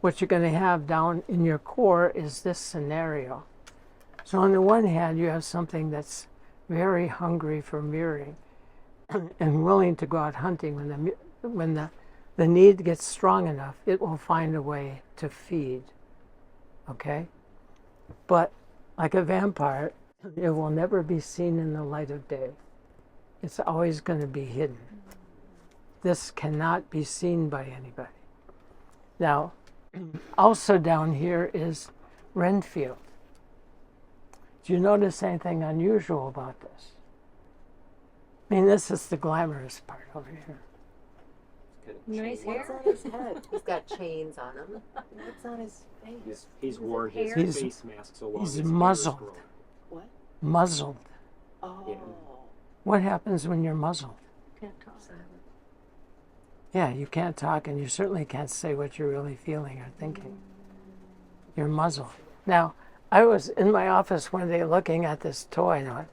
what you're going to have down in your core is this scenario. So on the one hand, you have something that's very hungry for mirroring and willing to go out hunting. When the need gets strong enough, it will find a way to feed. Okay? But like a vampire, it will never be seen in the light of day. It's always going to be hidden. This cannot be seen by anybody. Now, also down here is Renfield. Do you notice anything unusual about this? I mean, this is the glamorous part over here. Nice hair. What's on his head? He's got chains on him. What's on his face? He's worn his He's- face mask so long. he's his hair is muzzled. grown. What? Muzzled. Oh. What happens when you're muzzled? Can't talk. Yeah, you can't talk, and you certainly can't say what you're really feeling or thinking. You're muzzled. Now, I was in my office one day looking at this toy, and I went,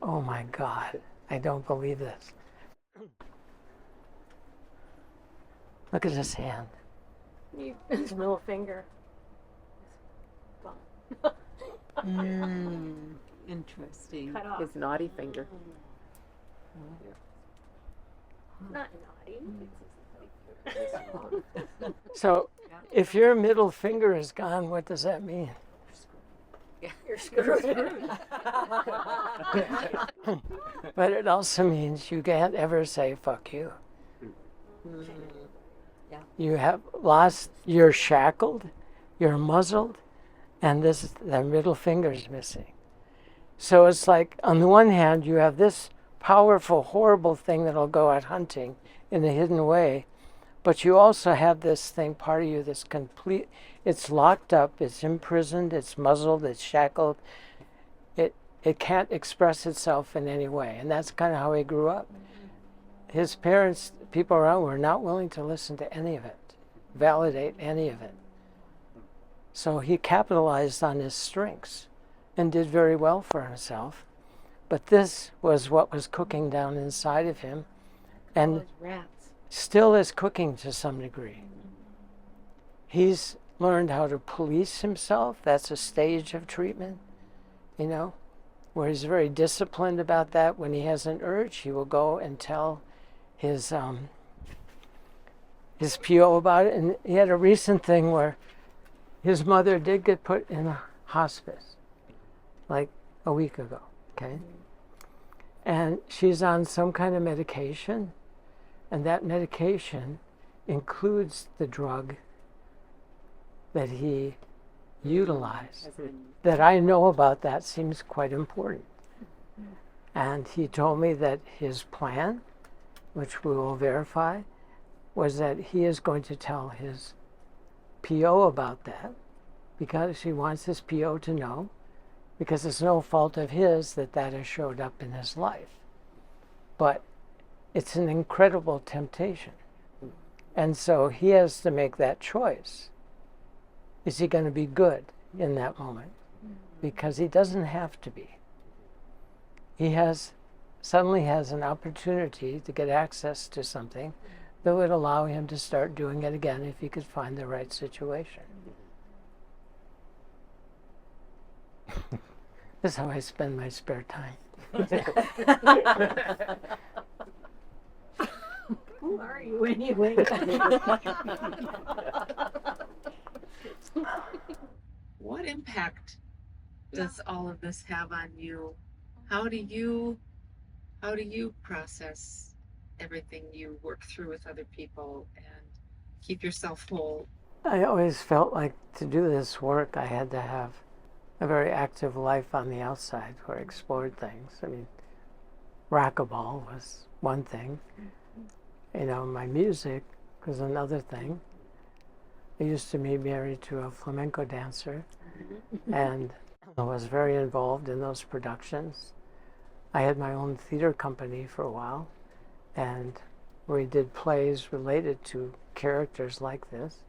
oh my God, I don't believe this. Look at his hand. His middle finger. Interesting. Cut off. His naughty finger. Not naughty. So, if your middle finger is gone, what does that mean? You're screwed. But it also means you can't ever say, fuck you. You have lost, you're shackled, you're muzzled, and the middle finger's missing. So it's like, on the one hand, you have this powerful, horrible thing that'll go out hunting in a hidden way, but you also have this thing, part of you, that's complete, it's locked up, it's imprisoned, it's muzzled, it's shackled. It can't express itself in any way, and that's kind of how he grew up. His parents, people around, were not willing to listen to any of it, validate any of it. So he capitalized on his strengths and did very well for himself. But this was what was cooking down inside of him, and Rats. still is cooking to some degree. He's learned how to police himself. That's a stage of treatment, you know, where he's very disciplined about that. When he has an urge, he will go and tell his PO about it. And he had a recent thing where his mother did get put in a hospice, like a week ago, okay? And she's on some kind of medication, and that medication includes the drug that he utilized. That I know about that seems quite important. And he told me that his plan, which we will verify, was that he is going to tell his PO about that, because he wants his PO to know, because it's no fault of his that that has showed up in his life. But it's an incredible temptation. And so he has to make that choice. Is he going to be good in that moment? Because he doesn't have to be. He suddenly has an opportunity to get access to something that would allow him to start doing it again if he could find the right situation. This is how I spend my spare time. Who are you anyway? What impact does all of this have on you? How do you process everything you work through with other people and keep yourself whole? I always felt like to do this work, I had to have a very active life on the outside where I explored things. I mean, racquetball was one thing. You know, my music was another thing. I used to be married to a flamenco dancer, and I was very involved in those productions. I had my own theater company for a while, and we did plays related to characters like this,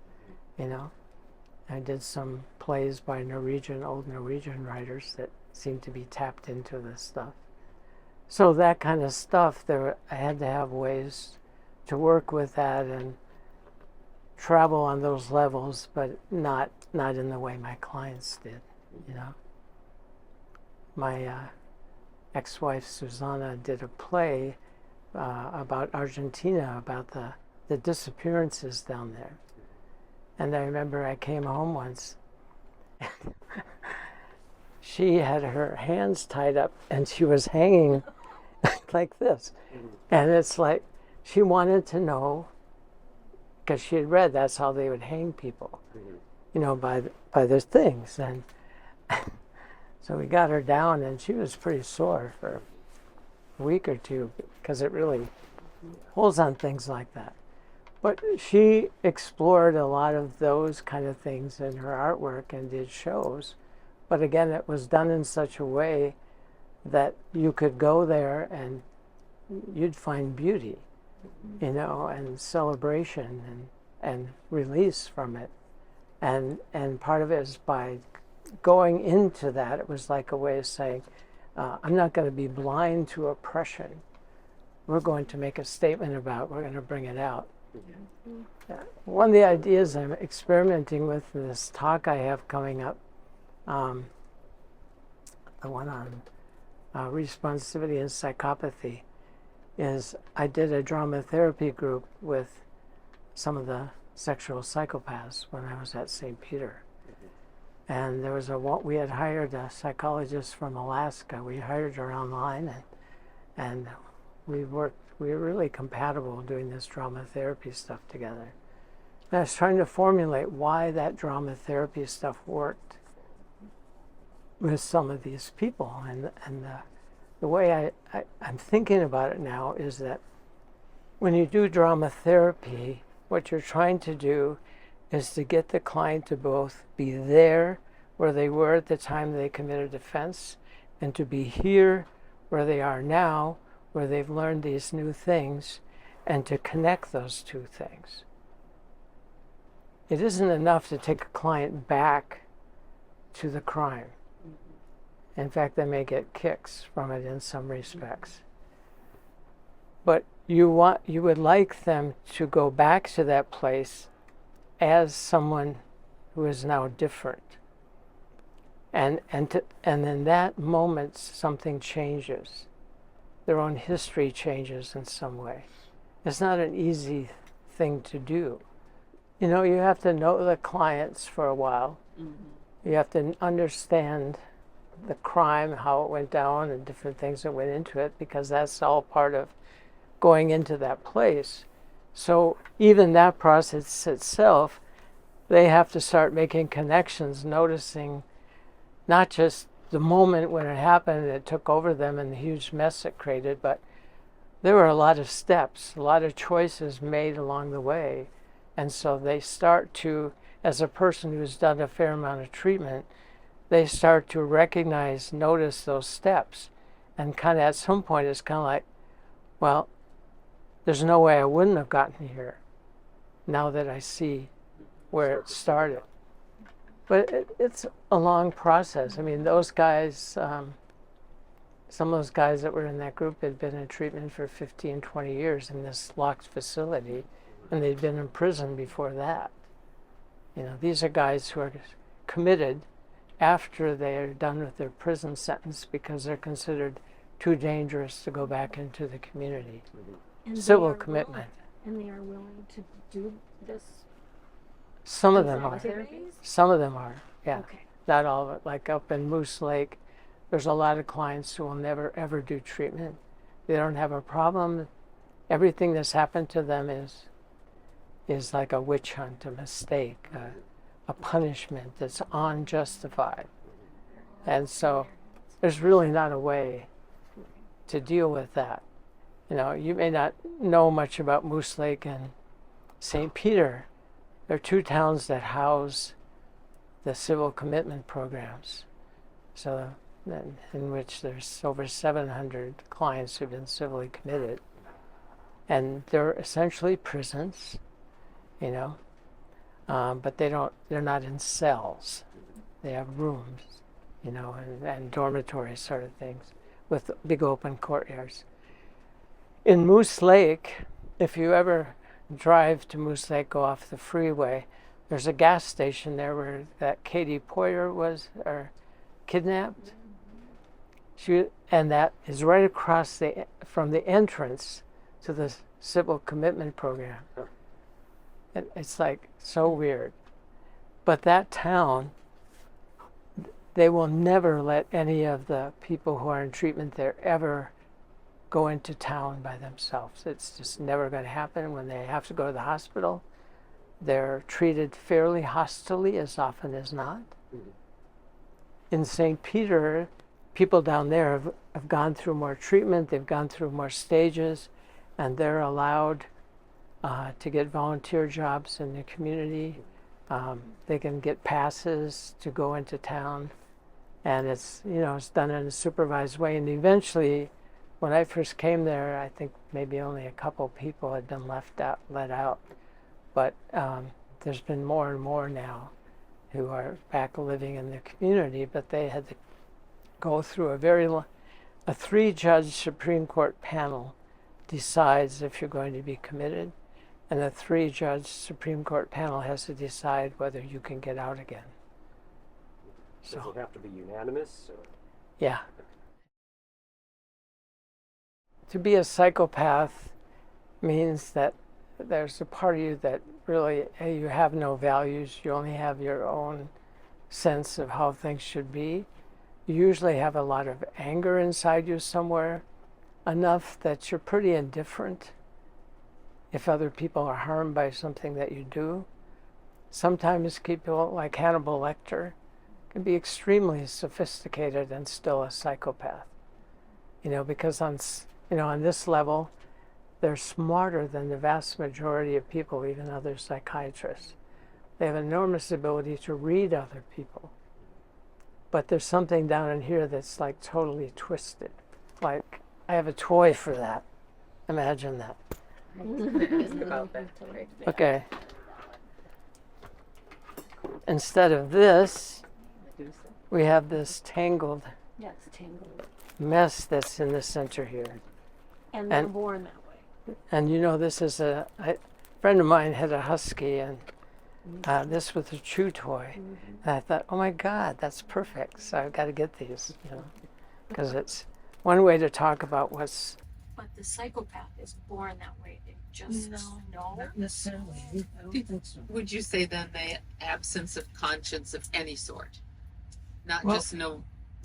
you know. I did some plays by old Norwegian writers that seemed to be tapped into this stuff. So that kind of stuff, I had to have ways to work with that and travel on those levels, but not in the way my clients did, you know. My ex-wife Susanna did a play about Argentina, about the disappearances down there. And I remember I came home once. She had her hands tied up and she was hanging like this. And it's like she wanted to know, because she had read that's how they would hang people, you know, by their things. And so we got her down, and she was pretty sore for a week or two because it really holds on things like that. But she explored a lot of those kind of things in her artwork and did shows. But again, it was done in such a way that you could go there and you'd find beauty, you know, and celebration and release from it. And part of it is by going into that, it was like a way of saying, I'm not going to be blind to oppression. We're going to make a statement about, we're going to bring it out. One of the ideas I'm experimenting with in this talk I have coming up, the one on responsivity and psychopathy, is I did a drama therapy group with some of the sexual psychopaths when I was at St. Peter. And there was we had hired a psychologist from Alaska. We hired her online, and we were really compatible doing this drama therapy stuff together. And I was trying to formulate why that drama therapy stuff worked with some of these people. And the way I'm thinking about it now is that when you do drama therapy, what you're trying to do is to get the client to both be there where they were at the time they committed offense, and to be here where they are now, where they've learned these new things, and to connect those two things. It isn't enough to take a client back to the crime. In fact, they may get kicks from it in some respects. But you would like them to go back to that place as someone who is now different. And in that moment, something changes. Their own history changes in some way. It's not an easy thing to do. You know, you have to know the clients for a while. You have to understand the crime, how it went down, and different things that went into it, because that's all part of going into that place. So even that process itself, they have to start making connections, noticing not just the moment when it happened and it took over them and the huge mess it created, but there were a lot of steps, a lot of choices made along the way. And so they start to, as a person who's done a fair amount of treatment, they start to recognize, notice those steps. And kind of at some point, it's kind of like, well, there's no way I wouldn't have gotten here now that I see where it started. But it's a long process. I mean, those guys, some of those guys that were in that group had been in treatment for 15, 20 years in this locked facility, and they'd been in prison before that. You know, these are guys who are committed after they are done with their prison sentence because they're considered too dangerous to go back into the community. And Civil they are commitment. And they are willing to do this. Some of them are. Activities? Some of them are, yeah. Okay. Not all of it. Like up in Moose Lake, there's a lot of clients who will never ever do treatment. They don't have a problem. Everything that's happened to them is like a witch hunt, a mistake, a punishment that's unjustified. And so there's really not a way to deal with that. You know, you may not know much about Moose Lake and St. Peter. They're two towns that house the civil commitment programs. So in which there's over 700 clients who've been civilly committed. And they're essentially prisons, you know, but they're not in cells. They have rooms, you know, and dormitory sort of things with big open courtyards. In Moose Lake, if you ever drive to Moose Lake, go off the freeway. There's a gas station there where that Katie Poyer was kidnapped. And that is right across from the entrance to the civil commitment program. It's like so weird. But that town, they will never let any of the people who are in treatment there ever go into town by themselves. It's just never going to happen. When they have to go to the hospital, they're treated fairly hostilely as often as not. In St. Peter, people down there have gone through more treatment, they've gone through more stages, and they're allowed to get volunteer jobs in the community. They can get passes to go into town, and it's done in a supervised way. And eventually, when I first came there, I think maybe only a couple people had been let out. But there's been more and more now who are back living in the community, but they had to go through a 3-judge Supreme Court panel decides if you're going to be committed, and a 3-judge Supreme Court panel has to decide whether you can get out again. Does it have to be unanimous? Or? Yeah. To be a psychopath means that there's a part of you that really, you have no values, you only have your own sense of how things should be. You usually have a lot of anger inside you somewhere, enough that you're pretty indifferent if other people are harmed by something that you do. Sometimes people like Hannibal Lecter can be extremely sophisticated and still a psychopath. Because on this level, they're smarter than the vast majority of people, even other psychiatrists. They have enormous ability to read other people. But there's something down in here that's like totally twisted. Like, I have a toy for that. Imagine that. About that. Okay. Instead of this, we have this tangled Yeah, it's tangled. mess that's in the center here. And they're And- born that way. And this is a friend of mine had a husky, and this was a chew toy. And I thought, oh my God, that's perfect. So I've got to get these, because it's one way to talk about what's. But the psychopath is born that way. They just know. Not necessarily. I don't think so. Would you say then the absence of conscience of any sort? Not Well, just no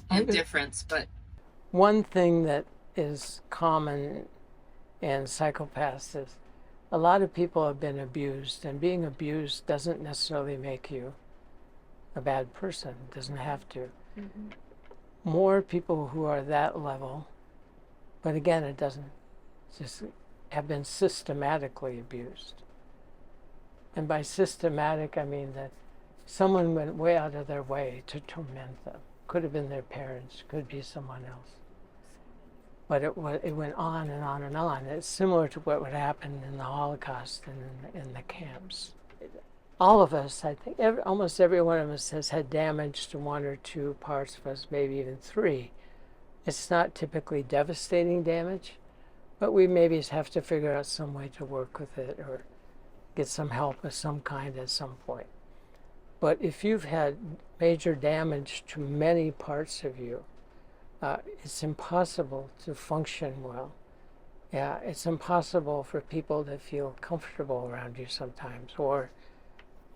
I- indifference, but One thing that is common in psychopaths is a lot of people have been abused, and being abused doesn't necessarily make you a bad person. It doesn't have to. More people who are that level, but again, it doesn't, just have been systematically abused. And by systematic, I mean that someone went way out of their way to torment them. Could have been their parents, could be someone else. But it went on and on and on. It's similar to what would happen in the Holocaust and in the camps. All of us, I think, almost every one of us has had damage to one or two parts of us, maybe even 3. It's not typically devastating damage, but we maybe have to figure out some way to work with it or get some help of some kind at some point. But if you've had major damage to many parts of you, it's impossible to function well. Yeah, it's impossible for people to feel comfortable around you sometimes, or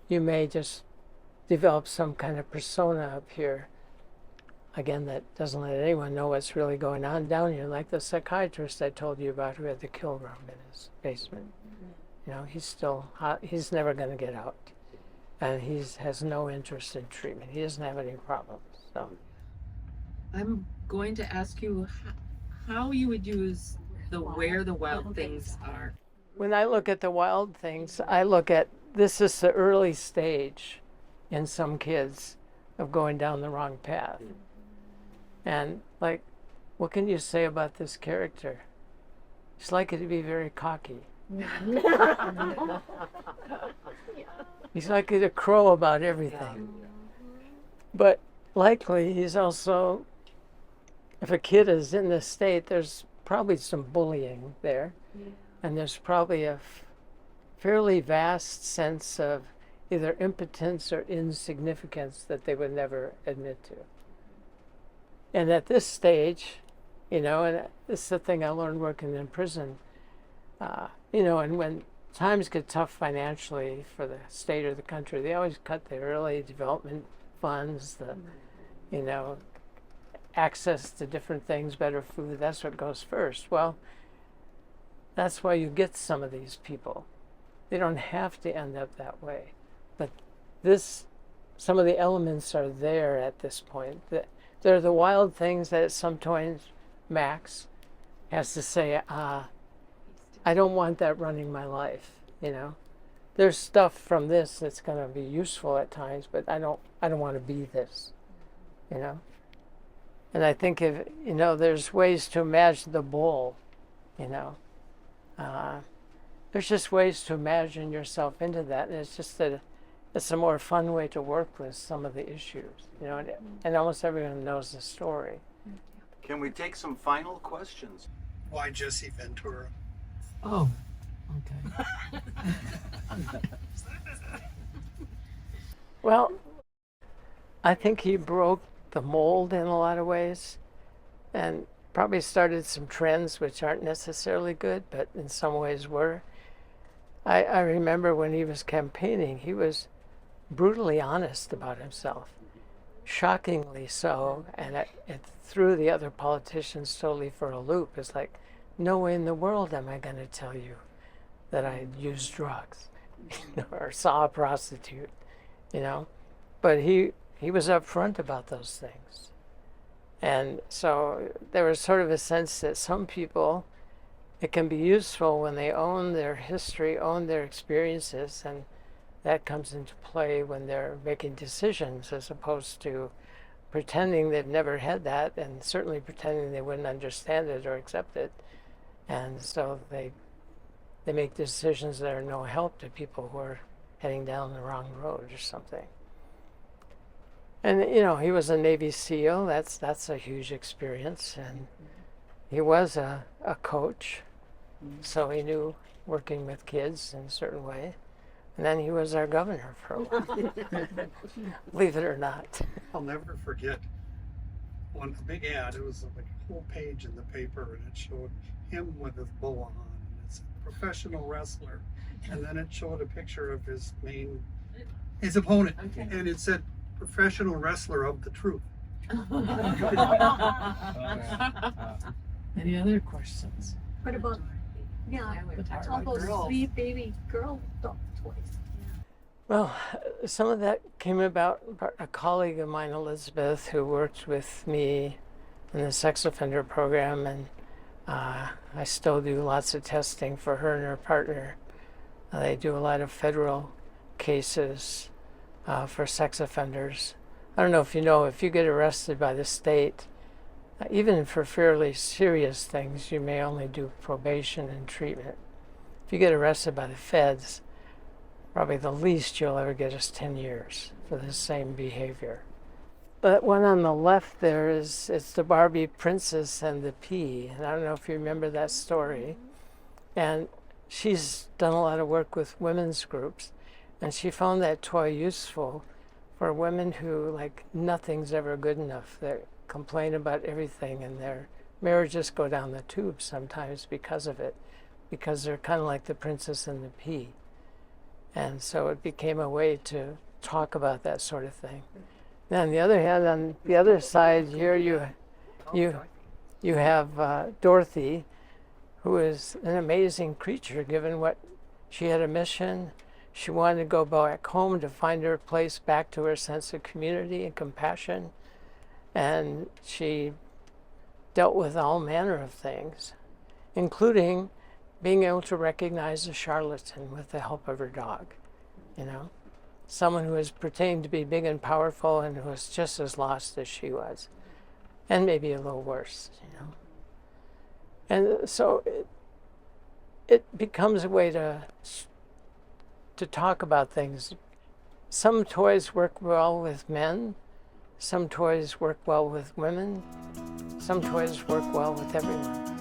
you may just develop some kind of persona up here, again, that doesn't let anyone know what's really going on down here, like the psychiatrist I told you about who had the kill room in his basement. He's never going to get out, and he has no interest in treatment. He doesn't have any problems. So I'm going to ask you how you would use the where the wild things are. when I look at the wild things, I look at this is the early stage in some kids of going down the wrong path. And like, what can you say about this character? He's likely to be very cocky. He's likely to crow about everything. But likely he's also, if a kid is in this state, there's probably some bullying there. And there's probably a fairly vast sense of either impotence or insignificance that they would never admit to. And at this stage, you know, and this is the thing I learned working in prison, you know, and when times get tough financially for the state or the country, they always cut the early development funds, the, you know, access to different things, better food, that's what goes first. Well, that's why you get some of these people. They don't have to end up that way. But some of the elements are there at this point. They're the wild things that sometimes Max has to say, I don't want that running my life, you know. There's stuff from this that's going to be useful at times, but I don't want to be this, you know. And I think if, you know, there's ways to imagine the bull, you know. There's just ways to imagine yourself into that, and it's just that it's a more fun way to work with some of the issues, you know, and almost everyone knows the story. Can we take some final questions? Why Jesse Ventura? Oh, okay. Well, I think he broke the mold in a lot of ways and probably started some trends which aren't necessarily good, but in some ways were. I remember when he was campaigning, he was brutally honest about himself, shockingly so, and it threw the other politicians totally for a loop. It's like, no way in the world am I going to tell you that I used drugs or saw a prostitute, you know. But he was upfront about those things. And so there was sort of a sense that some people, it can be useful when they own their history, own their experiences, and that comes into play when they're making decisions as opposed to pretending they've never had that and certainly pretending they wouldn't understand it or accept it. And so they make decisions that are no help to people who are heading down the wrong road or something. And, you know, he was a Navy SEAL. That's a huge experience. And he was a coach, so he knew working with kids in a certain way. And then he was our governor for a while, believe it or not. I'll never forget one big ad. It was like a whole page in the paper, and it showed him with his bow on, and it's a professional wrestler. And then it showed a picture of his opponent, and it said professional wrestler of the truth. Any other questions? What about, all those sweet baby girl toys? Well, some of that came about a colleague of mine, Elizabeth, who worked with me in the sex offender program, and I still do lots of testing for her and her partner. They do a lot of federal cases for sex offenders. I don't know if you know, if you get arrested by the state, even for fairly serious things, you may only do probation and treatment. If you get arrested by the feds, probably the least you'll ever get is 10 years for the same behavior. But one on the left there it's the Barbie Princess and the Pea. And I don't know if you remember that story. And she's done a lot of work with women's groups. And she found that toy useful for women who, like, nothing's ever good enough. They complain about everything, and their marriages go down the tube sometimes because of it, because they're kind of like the princess and the pea. And so it became a way to talk about that sort of thing. Now, on the other hand, on the other side here, you have Dorothy, who is an amazing creature, given what she had a mission. She wanted to go back home to find her place back to her sense of community and compassion. And she dealt with all manner of things, including being able to recognize a charlatan with the help of her dog, you know? Someone who was pretending to be big and powerful and who was just as lost as she was, and maybe a little worse, you know? And so it becomes a way to talk about things. Some toys work well with men, some toys work well with women, some toys work well with everyone.